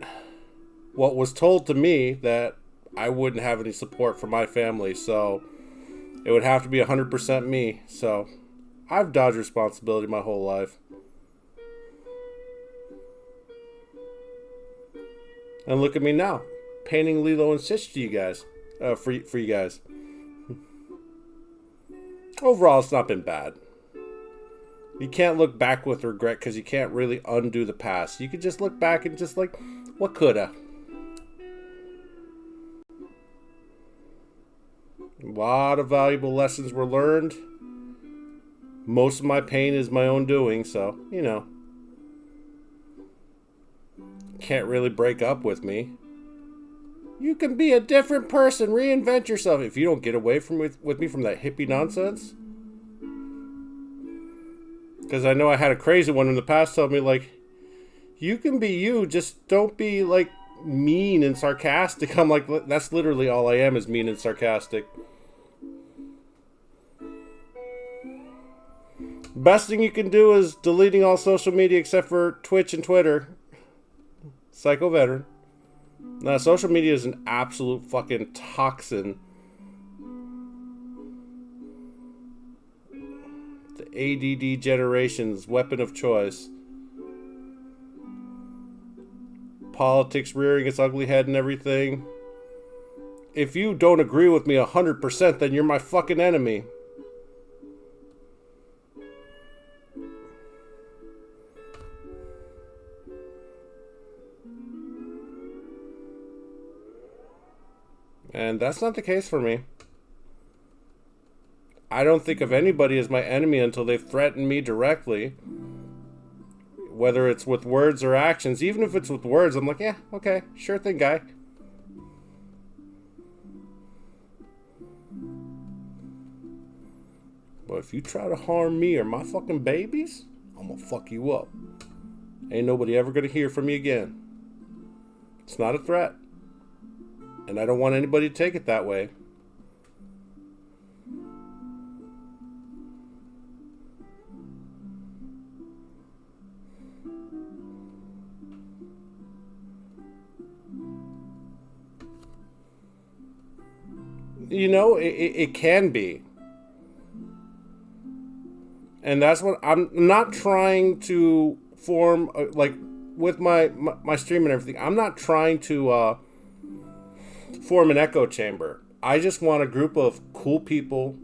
what was told to me that I wouldn't have any support from my family. So it would have to be 100% me. So I've dodged responsibility my whole life. And look at me now, painting Lilo and Stitch to you guys, for you guys. Overall, it's not been bad. You can't look back with regret because you can't really undo the past. You could just look back and just like, what coulda? A lot of valuable lessons were learned. Most of my pain is my own doing, so, can't really break up with me. You can be a different person, reinvent yourself. If you don't get away from with me from that hippie nonsense. Because I know I had a crazy one in the past tell me, like, you can be you, just don't be, like, mean and sarcastic. I'm like, that's literally all I am, is mean and sarcastic. Best thing you can do is deleting all social media except for Twitch and Twitter. Psycho veteran. Now, social media is an absolute fucking toxin ADD generation's weapon of choice. Politics rearing its ugly head and everything. If you don't agree with me 100%, then you're my fucking enemy. And that's not the case for me. I don't think of anybody as my enemy until they've threatened me directly. Whether it's with words or actions. Even if it's with words, I'm like, yeah, okay, sure thing, guy. But if you try to harm me or my fucking babies, I'm gonna fuck you up. Ain't nobody ever gonna hear from me again. It's not a threat. And I don't want anybody to take it that way. You know, it can be. And that's what I'm not trying to form, like, with my stream and everything. I'm not trying to form an echo chamber. I just want a group of cool people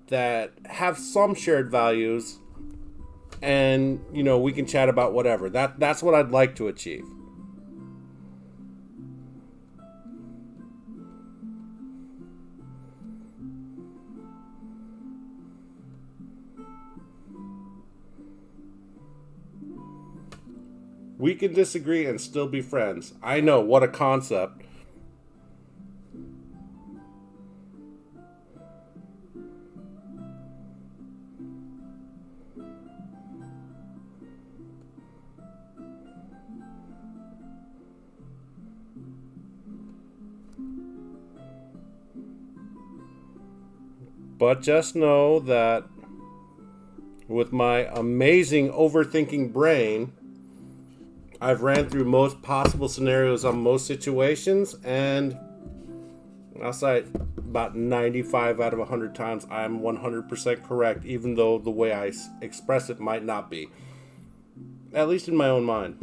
that have some shared values, and you know, we can chat about whatever. That's what I'd like to achieve. We can disagree and still be friends. I know, what a concept. But just know that with my amazing overthinking brain, I've ran through most possible scenarios on most situations, and I'll say about 95 out of 100 times I'm 100% correct, even though the way I express it might not be. At least in my own mind.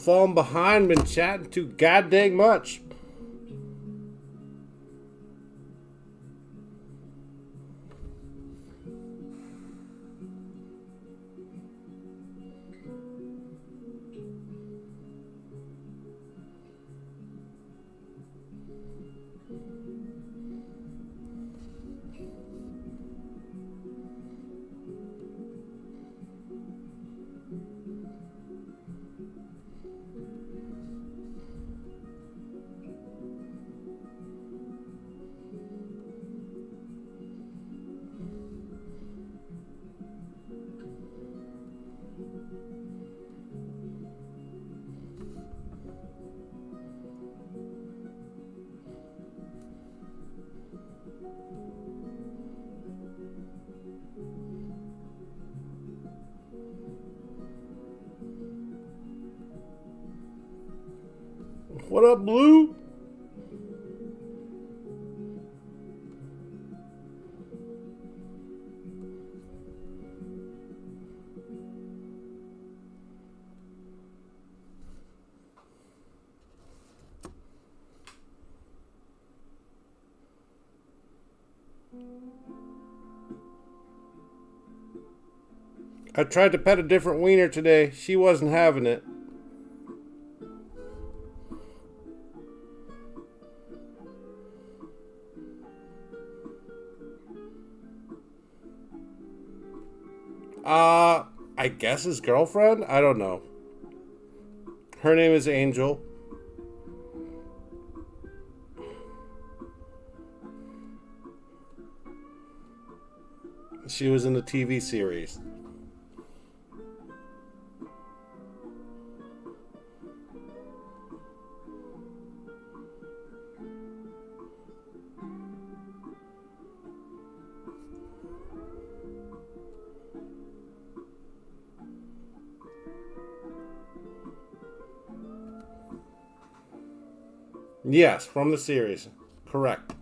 falling behind, been chatting too goddamn much. What up, Blue? I tried to pet a different wiener today. She wasn't having it. I guess his girlfriend? I don't know. Her name is Angel. She was in the TV series. Yes, from the series. Correct.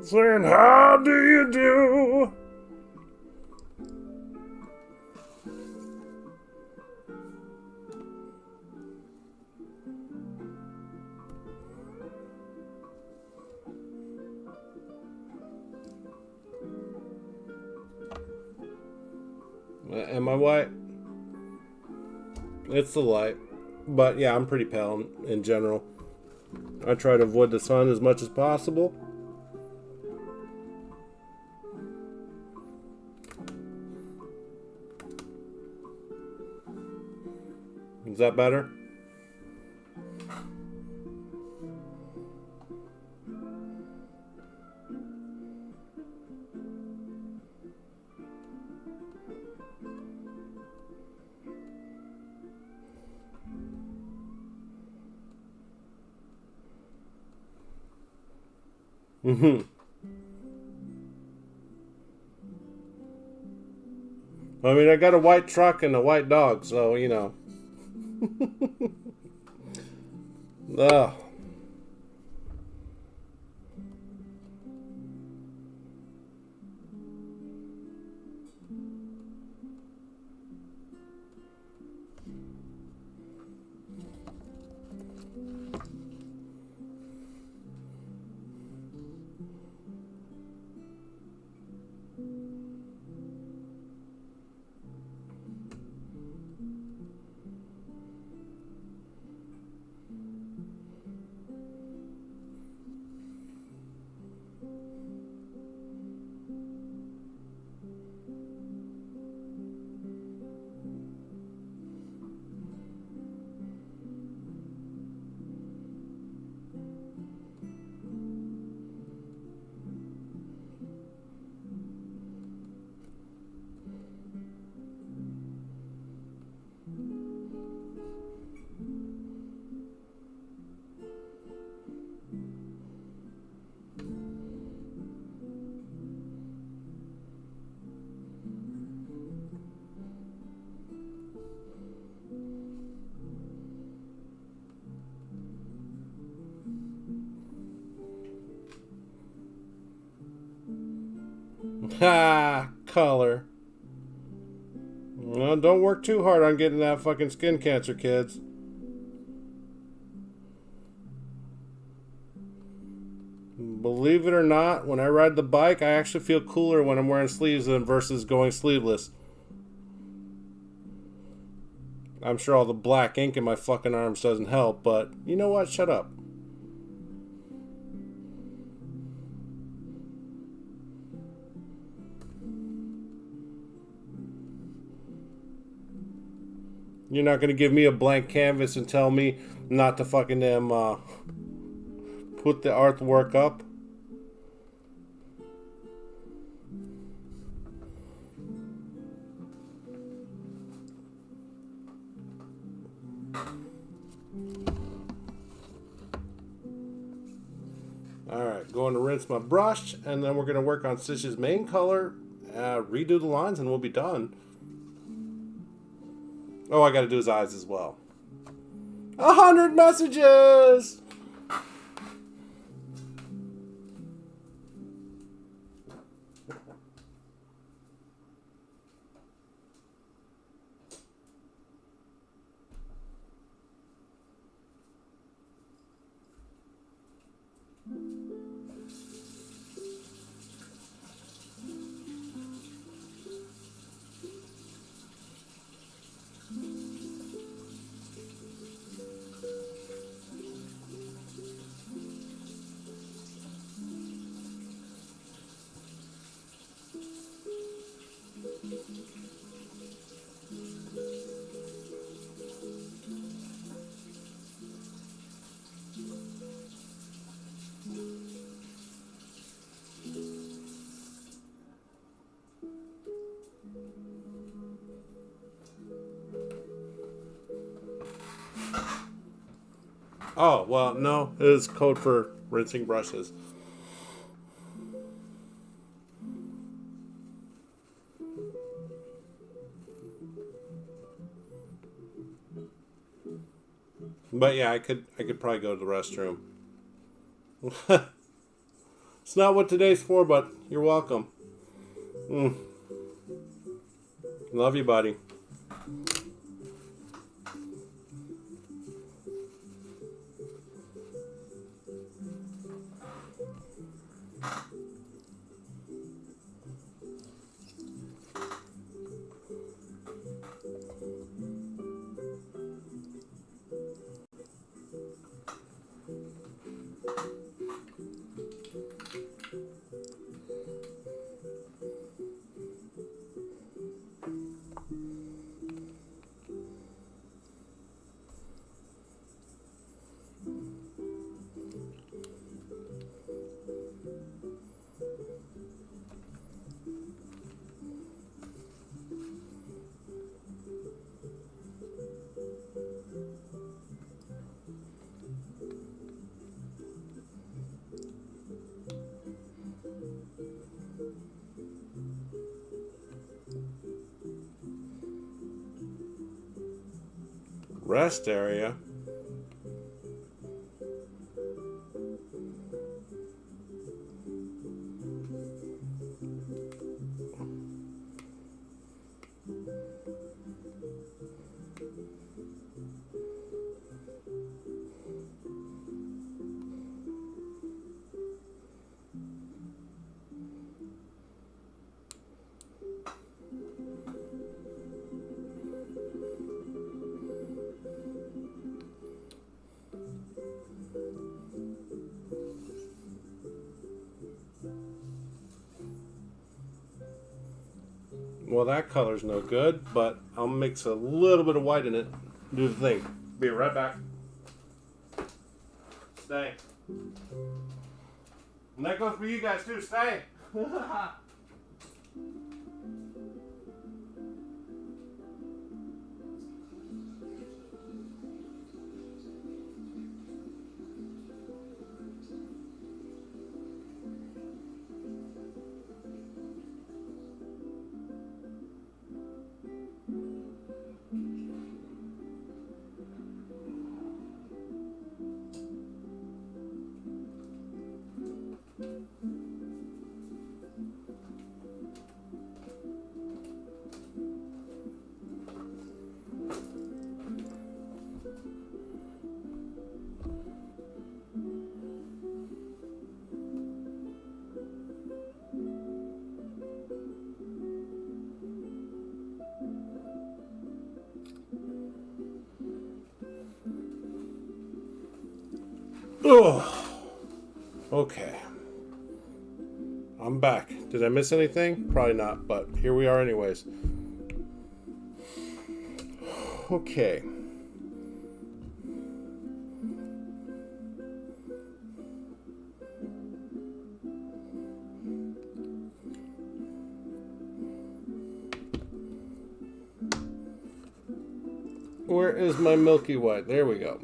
Saying, how do you do? Am I white? It's the light. But yeah, I'm pretty pale in general. I try to avoid the sun as much as possible. Is that better? Mm-hmm. I mean, I got a white truck and a white dog, so, you know. Ugh. Ha! Color. Well, don't work too hard on getting that fucking skin cancer, kids. Believe it or not, when I ride the bike, I actually feel cooler when I'm wearing sleeves than versus going sleeveless. I'm sure all the black ink in my fucking arms doesn't help, but you know what? Shut up. You're not gonna give me a blank canvas and tell me not to fucking put the artwork up. Alright, going to rinse my brush, and then we're going to work on Stitch's main color, redo the lines, and we'll be done. Oh, I got to do his eyes as well. 100 messages! Oh, well, no. It is code for rinsing brushes. But yeah, I could probably go to the restroom. It's not what today's for, but you're welcome. Love you, buddy. Rest area. Well, that color's no good, but I'll mix a little bit of white in it. Do the thing. Be right back. Stay. And that goes for you guys too. Stay. Oh, okay. I'm back. Did I miss anything? Probably not, but here we are anyways. Okay. Where is my Milky Way? There we go.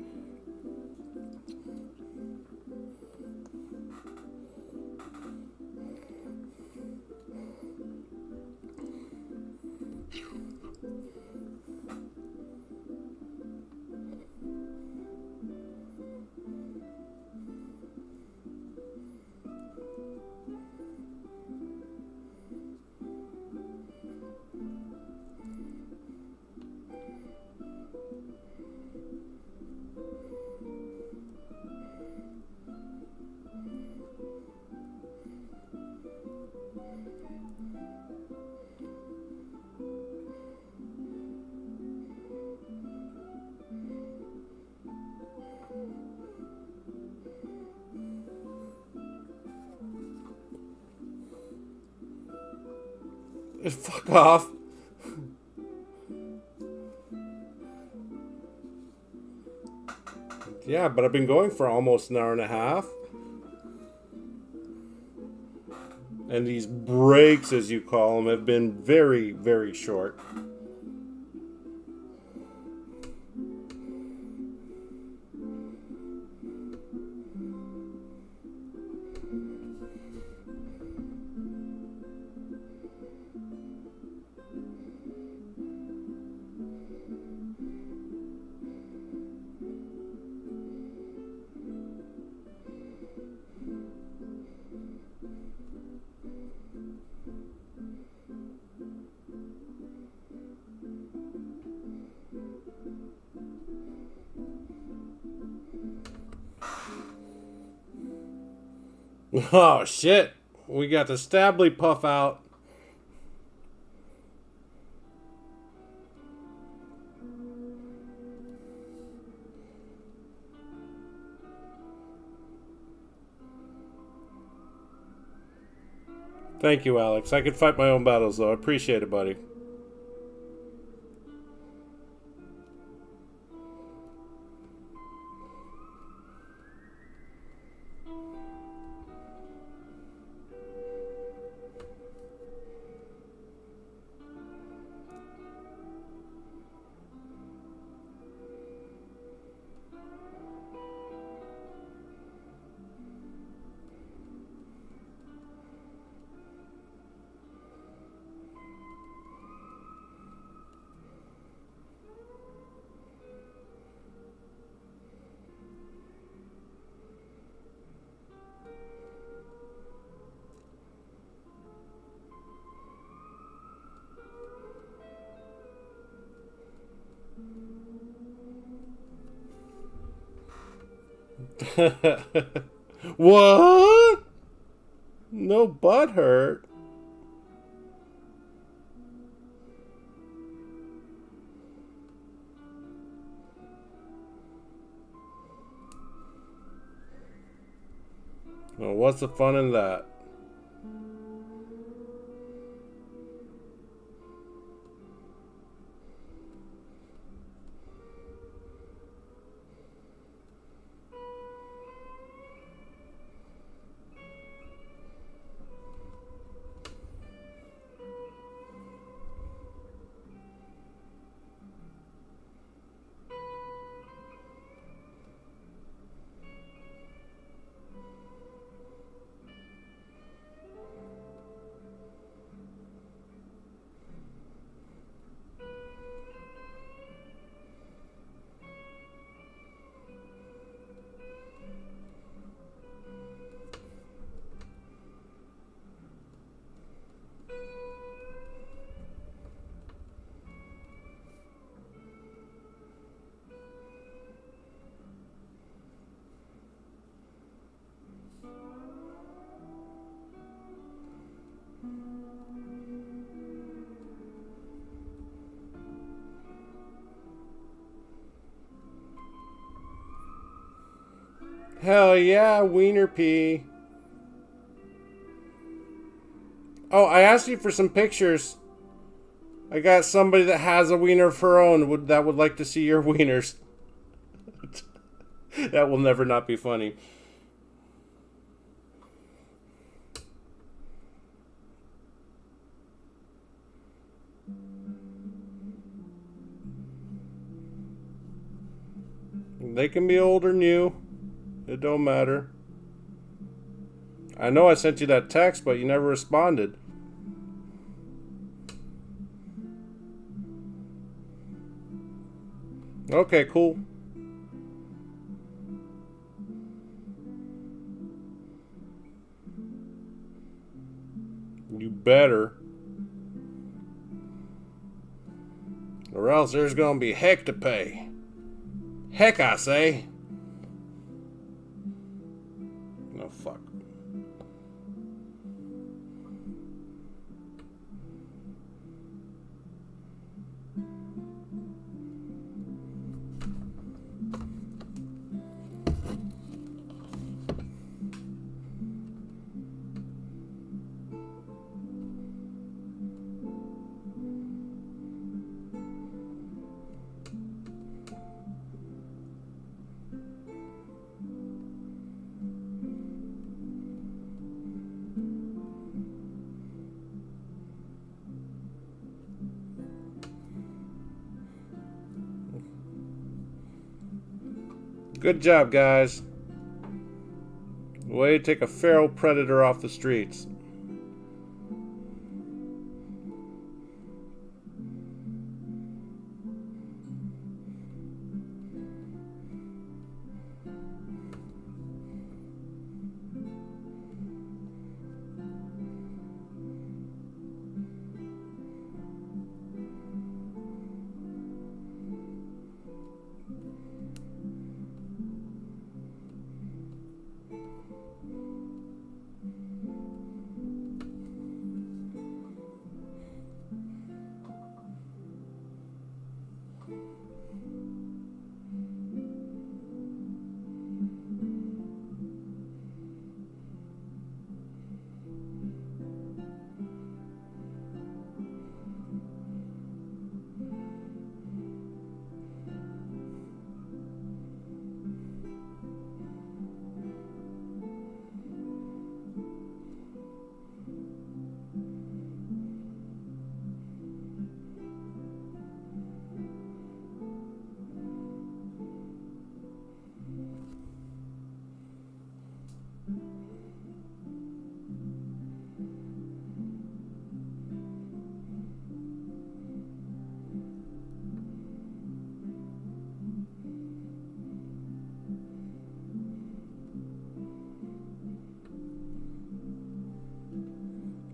Fuck off. Yeah, but I've been going for almost an hour and a half. And these breaks, as you call them, have been very, very short. Oh, shit. We got the Stably Puff out. Thank you, Alex. I can fight my own battles, though. I appreciate it, buddy. What? No butt hurt. Well, what's the fun in that? Hell yeah, wiener pee. Oh, I asked you for some pictures. I got somebody that has a wiener of her own that would like to see your wieners. That will never not be funny. They can be old or new. It don't matter. I know I sent you that text, but you never responded. Okay, cool. You better. Or else there's gonna be heck to pay. Heck, I say. No, fuck. Good job, guys. Way to take a feral predator off the streets.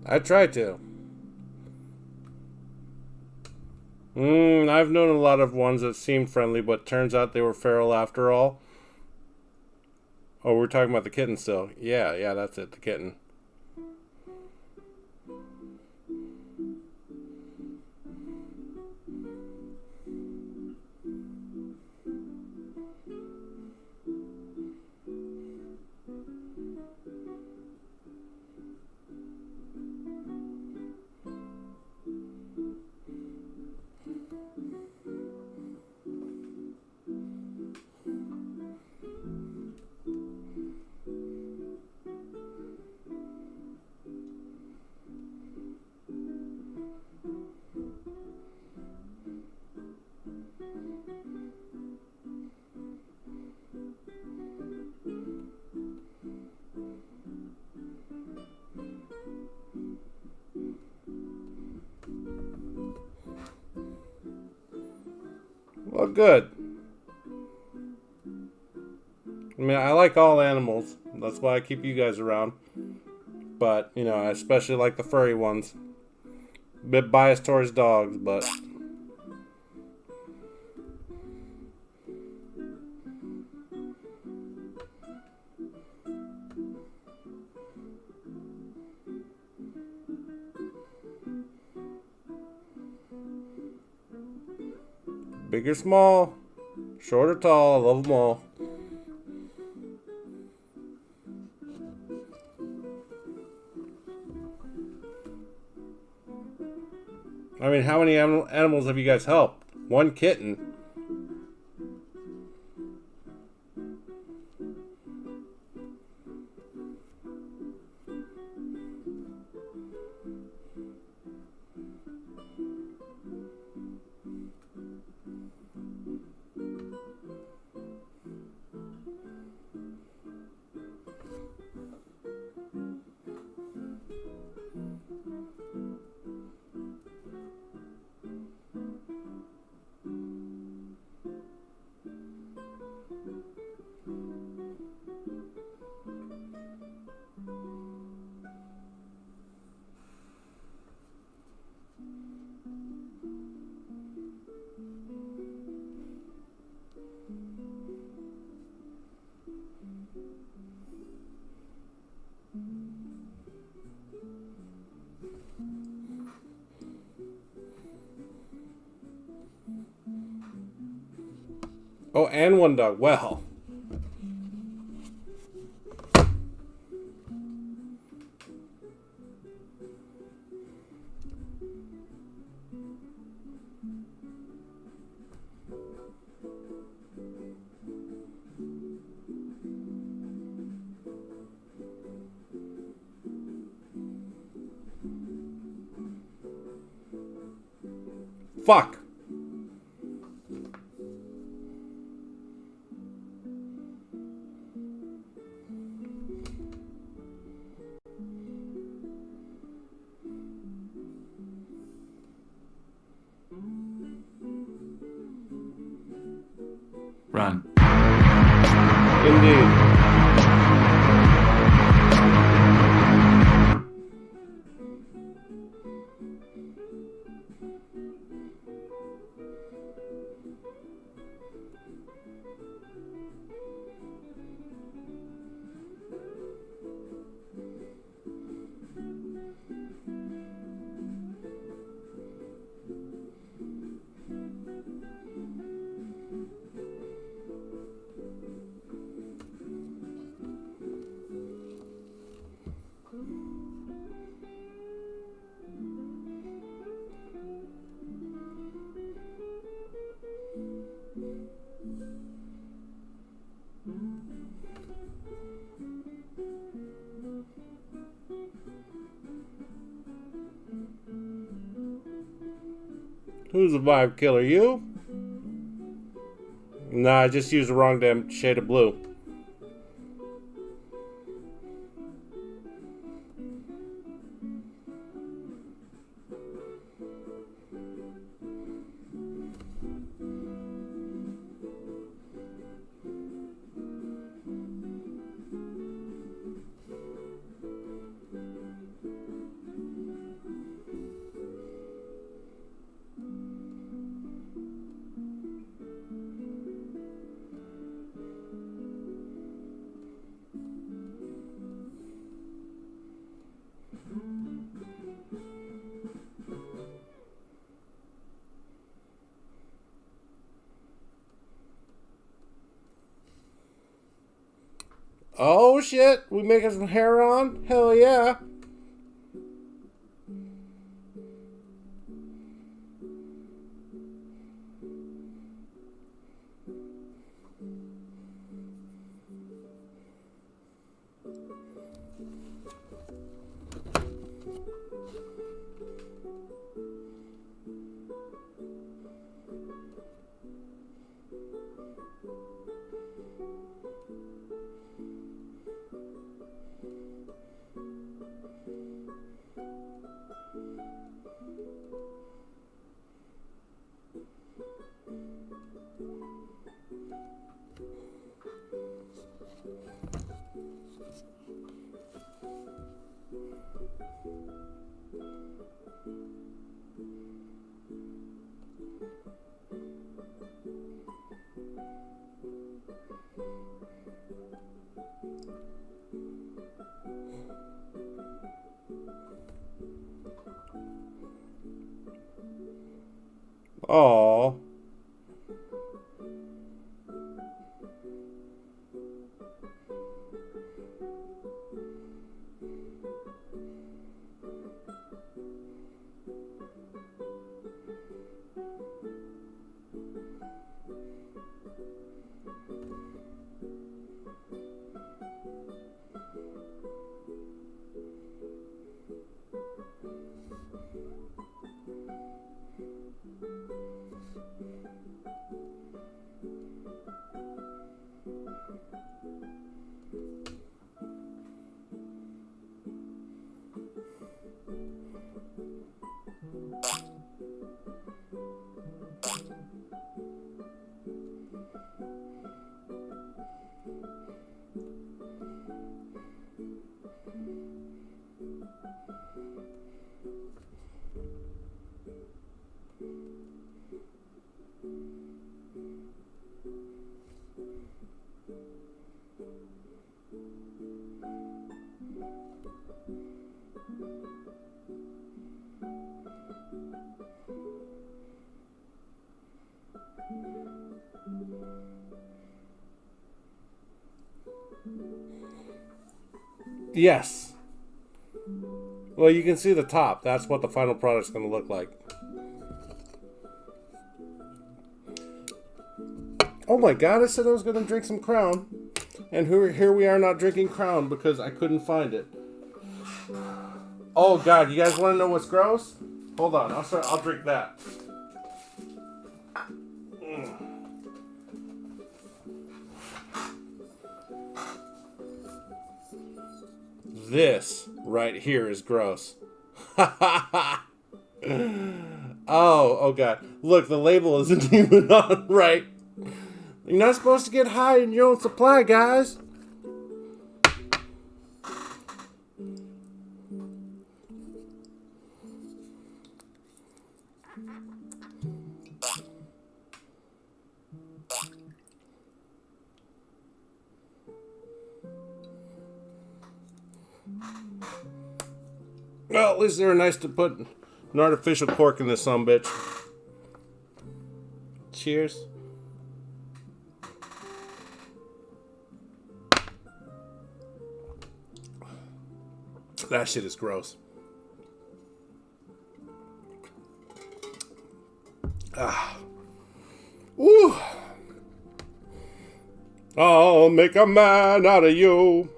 I tried to. I've known a lot of ones that seemed friendly, but turns out they were feral after all. Oh, we're talking about the kitten still. Yeah, that's it, the kitten. Well, good. I mean, I like all animals. That's why I keep you guys around. But, you know, I especially like the furry ones. A bit biased towards dogs, but... big or small, short or tall, I love them all. I mean, how many animals have you guys helped? One kitten. Oh, and one dog. Well. Fuck. Run. Indeed. Who's the vibe killer? You? Nah, I just used the wrong damn shade of blue. Oh shit, we making some hair on? Hell yeah. Aww. Yes. Well, you can see the top. That's what the final product's going to look like. Oh my god, I said I was going to drink some Crown. And here we are not drinking Crown because I couldn't find it. Oh god, you guys want to know what's gross? Hold on, I'll drink that. This right here is gross. Oh god. Look, the label isn't even on right. You're not supposed to get high in your own supply, guys. Well, at least they're nice to put an artificial cork in this sumbitch. Cheers. That shit is gross. Ah. Woo. I'll make a man out of you.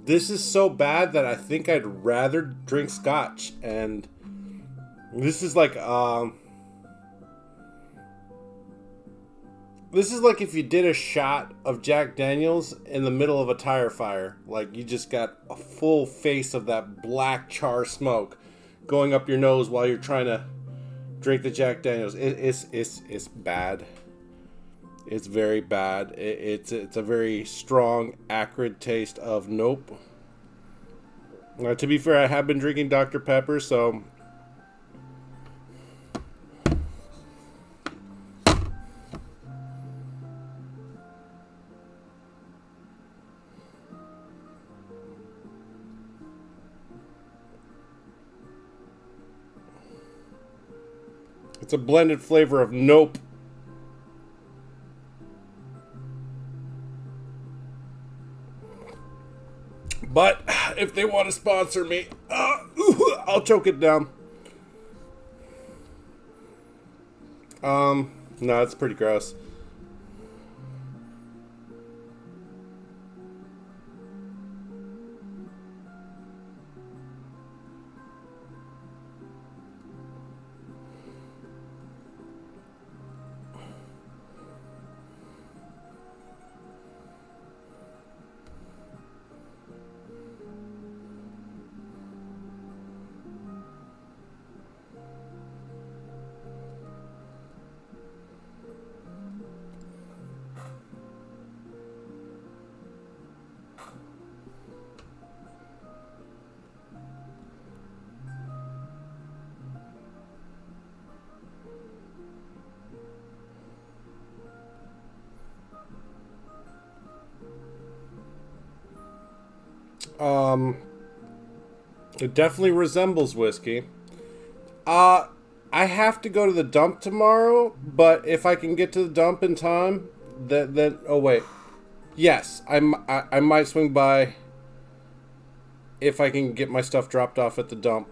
This is so bad that I think I'd rather drink scotch, and this is like if you did a shot of Jack Daniels in the middle of a tire fire. Like, you just got a full face of that black char smoke going up your nose while you're trying to drink the Jack Daniels. It's bad. It's very bad. It's a very strong, acrid taste of nope. To be fair, I have been drinking Dr. Pepper, so it's a blended flavor of nope. But if they want to sponsor me, I'll choke it down. No, it's pretty gross. It definitely resembles whiskey. I have to go to the dump tomorrow, but if I can get to the dump in time, then oh wait, yes, I might swing by if I can get my stuff dropped off at the dump.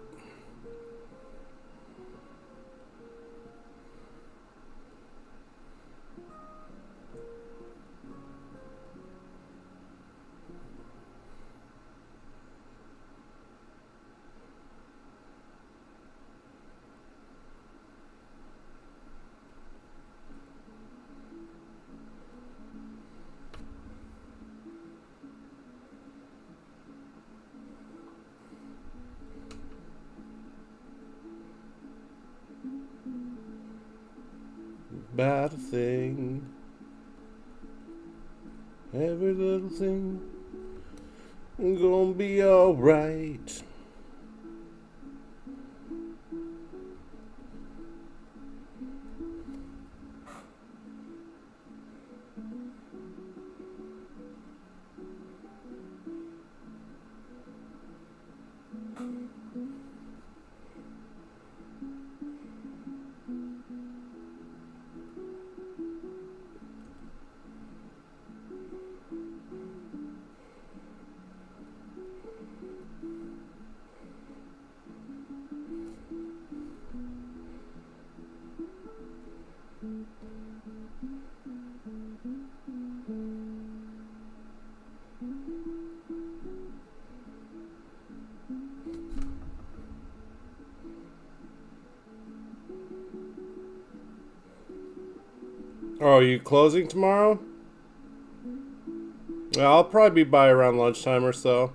about a thing. Every little thing gonna be alright. Oh, are you closing tomorrow? Yeah, I'll probably be by around lunchtime or so.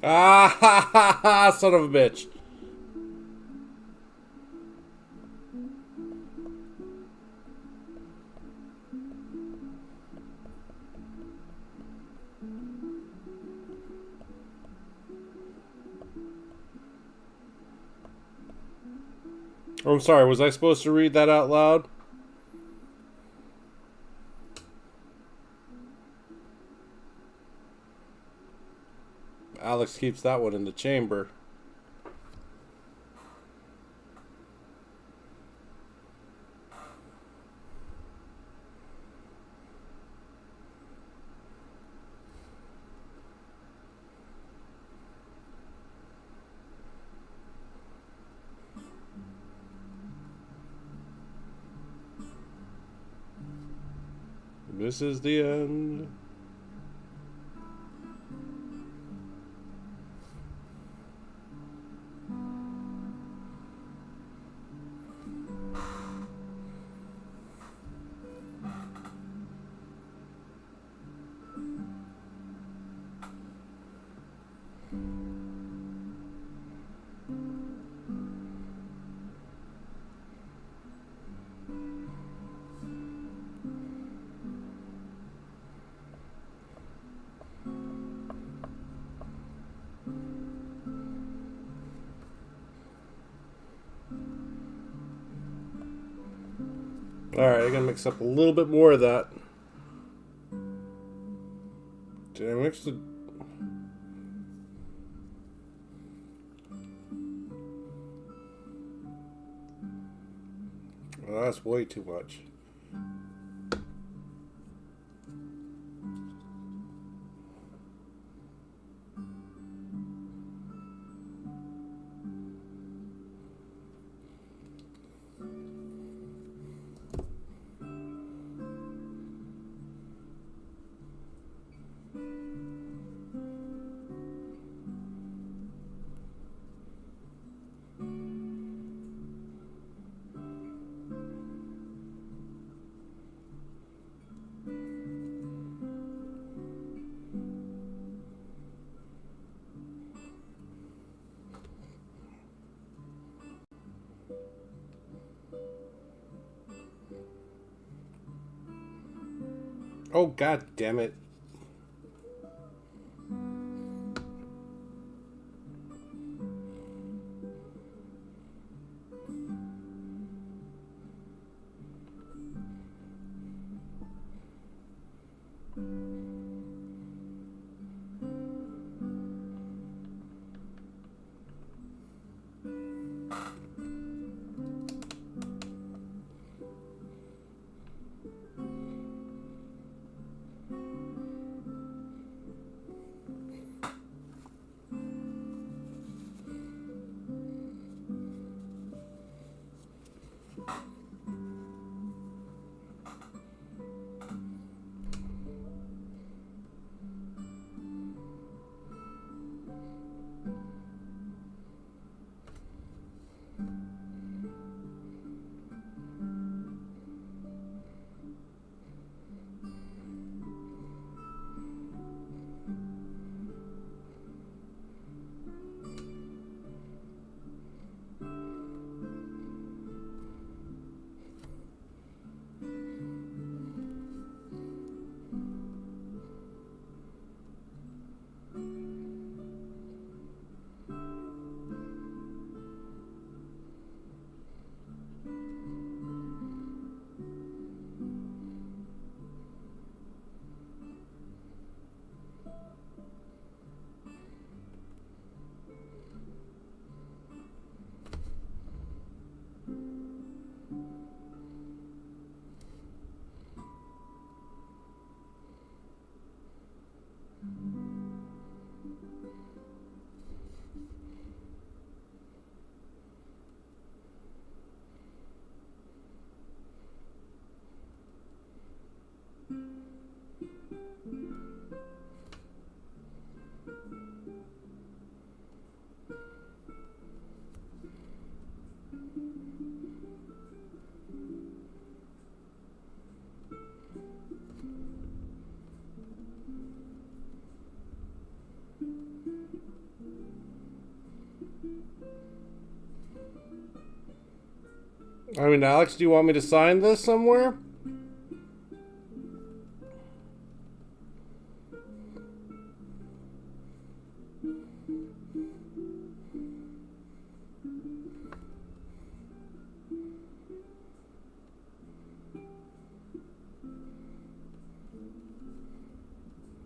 Ah, ha, ha, ha, son of a bitch. Oh, I'm sorry, was I supposed to read that out loud? Alex keeps that one in the chamber. This is the end. Alright, I gotta mix up a little bit more of that. Did I mix the... Well, that's way too much. Oh, god damn it. I mean, Alex, do you want me to sign this somewhere?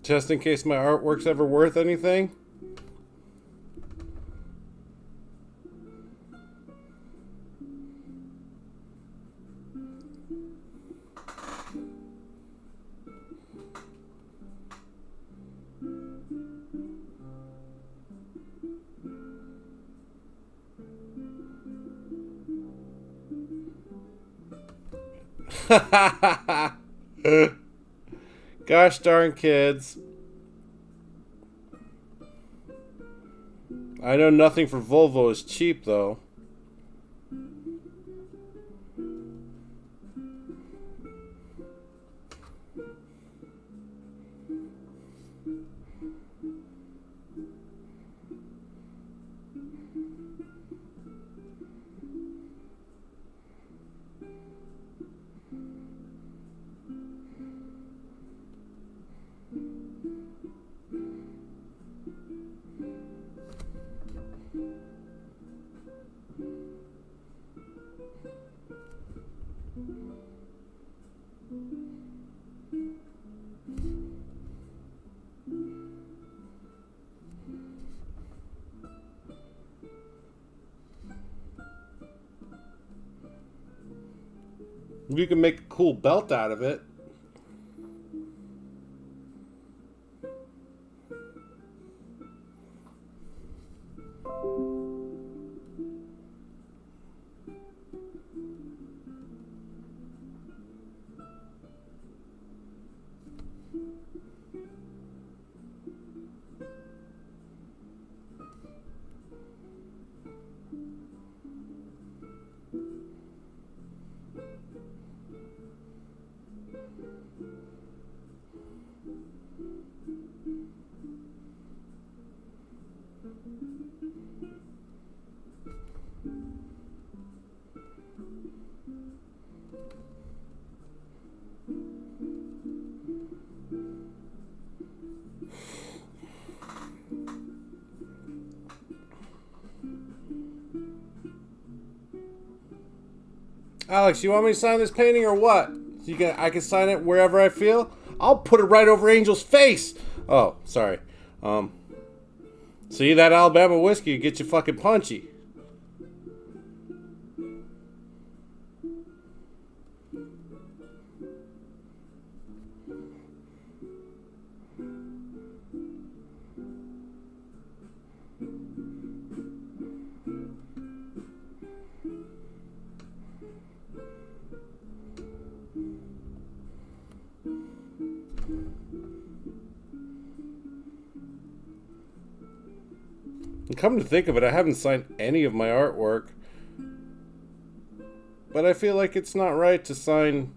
Just in case my artwork's ever worth anything? Gosh darn kids. I know nothing for Volvo is cheap though. You can make a cool belt out of it. Alex, you want me to sign this painting or what? I can sign it wherever I feel? I'll put it right over Angel's face! Oh, sorry. See, that Alabama whiskey gets you fucking punchy. And come to think of it, I haven't signed any of my artwork. But I feel like it's not right to sign,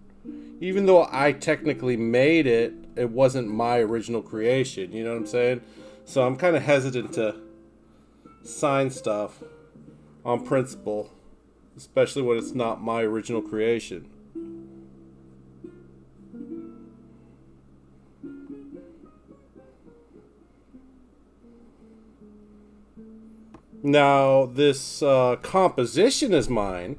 even though I technically made it, it wasn't my original creation, you know what I'm saying? So I'm kind of hesitant to sign stuff on principle, especially when it's not my original creation. Now, this composition is mine.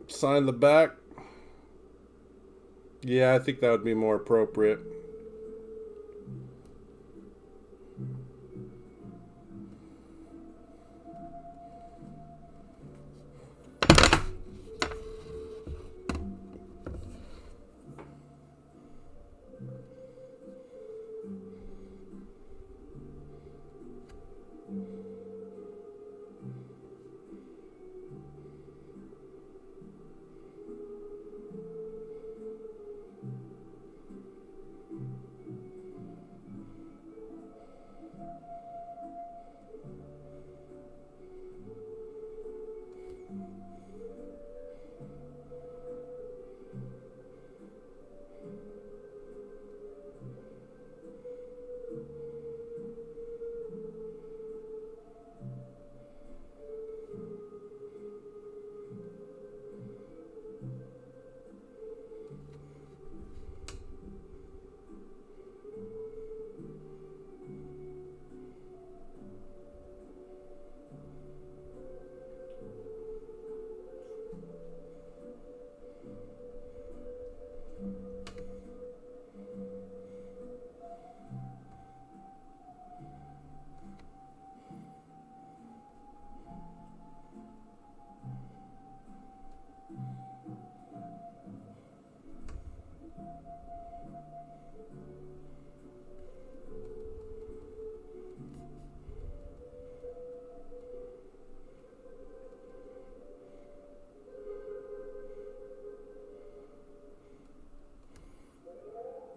Sign the back. Yeah, I think that would be more appropriate.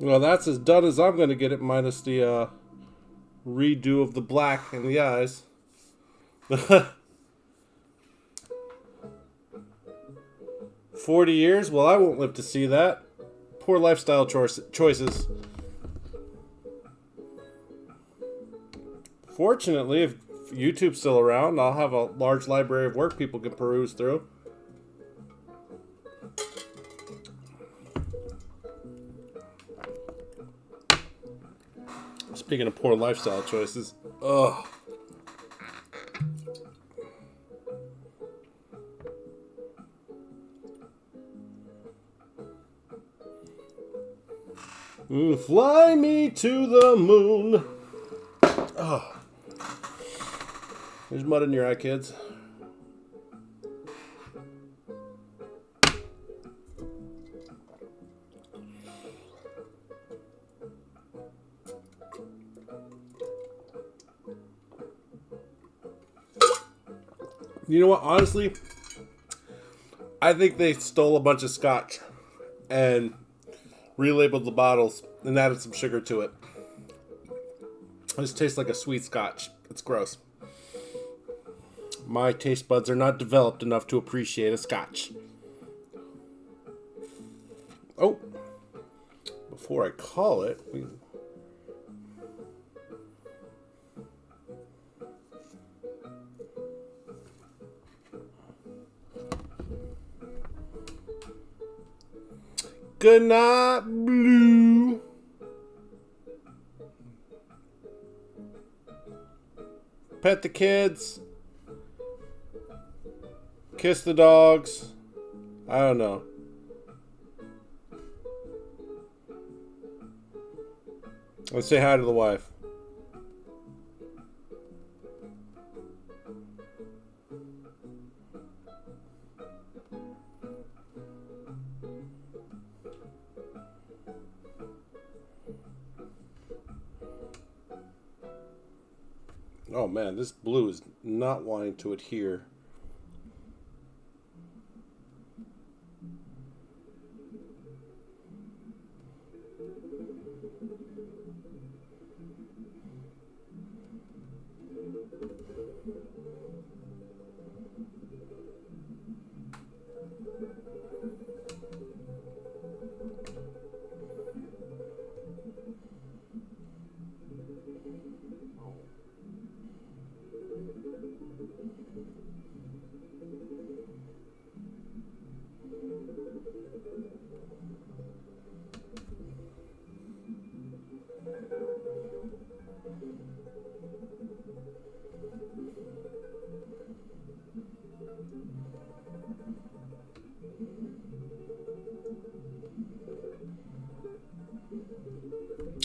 Well, that's as done as I'm going to get it, minus the redo of the black in the eyes. 40 years? Well, I won't live to see that. Poor lifestyle choices. Fortunately, if YouTube's still around, I'll have a large library of work people can peruse through. Speaking of poor lifestyle choices, ugh. Fly me to the moon. Oh. There's mud in your eye, kids. You know what? Honestly, I think they stole a bunch of scotch and relabeled the bottles and added some sugar to it. It just tastes like a sweet scotch. It's gross. My taste buds are not developed enough to appreciate a scotch. Oh, before I call it, good night, Blue. Pet the kids. Kiss the dogs. I don't know. Let's say hi to the wife. Oh man, this blue is not wanting to adhere.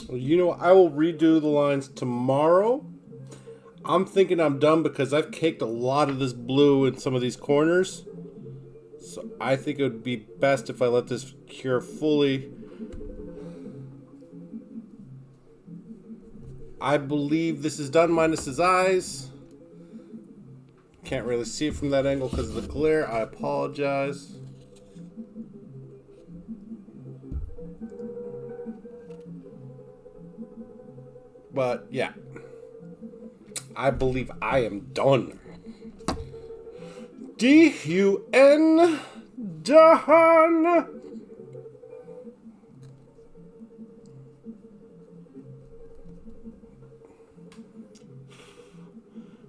You know, I will redo the lines tomorrow. I'm thinking I'm done because I've caked a lot of this blue in some of these corners. So I think it would be best if I let this cure fully. I believe this is done minus his eyes. Can't really see it from that angle because of the glare. I apologize. But yeah, I believe I am done. D-U-N, done.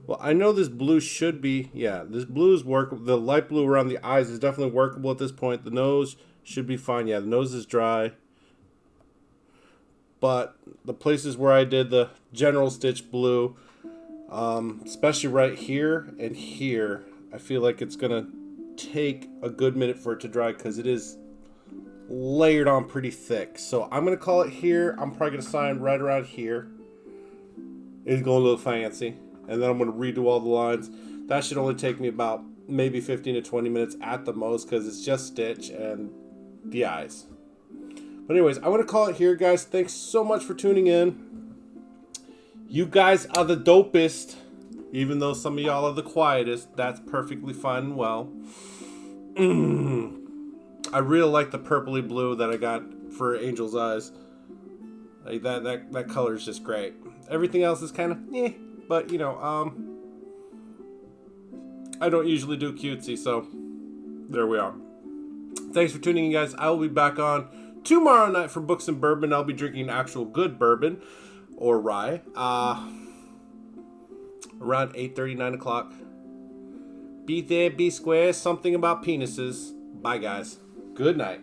Well, I know this blue should be, yeah, this blue is workable. The light blue around the eyes is definitely workable at this point. The nose should be fine. Yeah, the nose is dry. But the places where I did the general stitch blue, especially right here and here, I feel like it's going to take a good minute for it to dry because it is layered on pretty thick. So I'm going to call it here. I'm probably going to sign right around here. It's going to look fancy. And then I'm going to redo all the lines. That should only take me about maybe 15 to 20 minutes at the most because it's just stitch and the eyes. But anyways, I want to call it here, guys. Thanks so much for tuning in. You guys are the dopest. Even though some of y'all are the quietest. That's perfectly fine and well. I really like the purpley blue that I got for Angel's eyes. Like that color is just great. Everything else is kind of but you know, I don't usually do cutesy, so there we are. Thanks for tuning in, guys. I will be back on tomorrow night for Books and Bourbon. I'll be drinking actual good bourbon or rye around 8:30, 9 o'clock. Be there, be square. Something about penises. Bye, guys. Good night.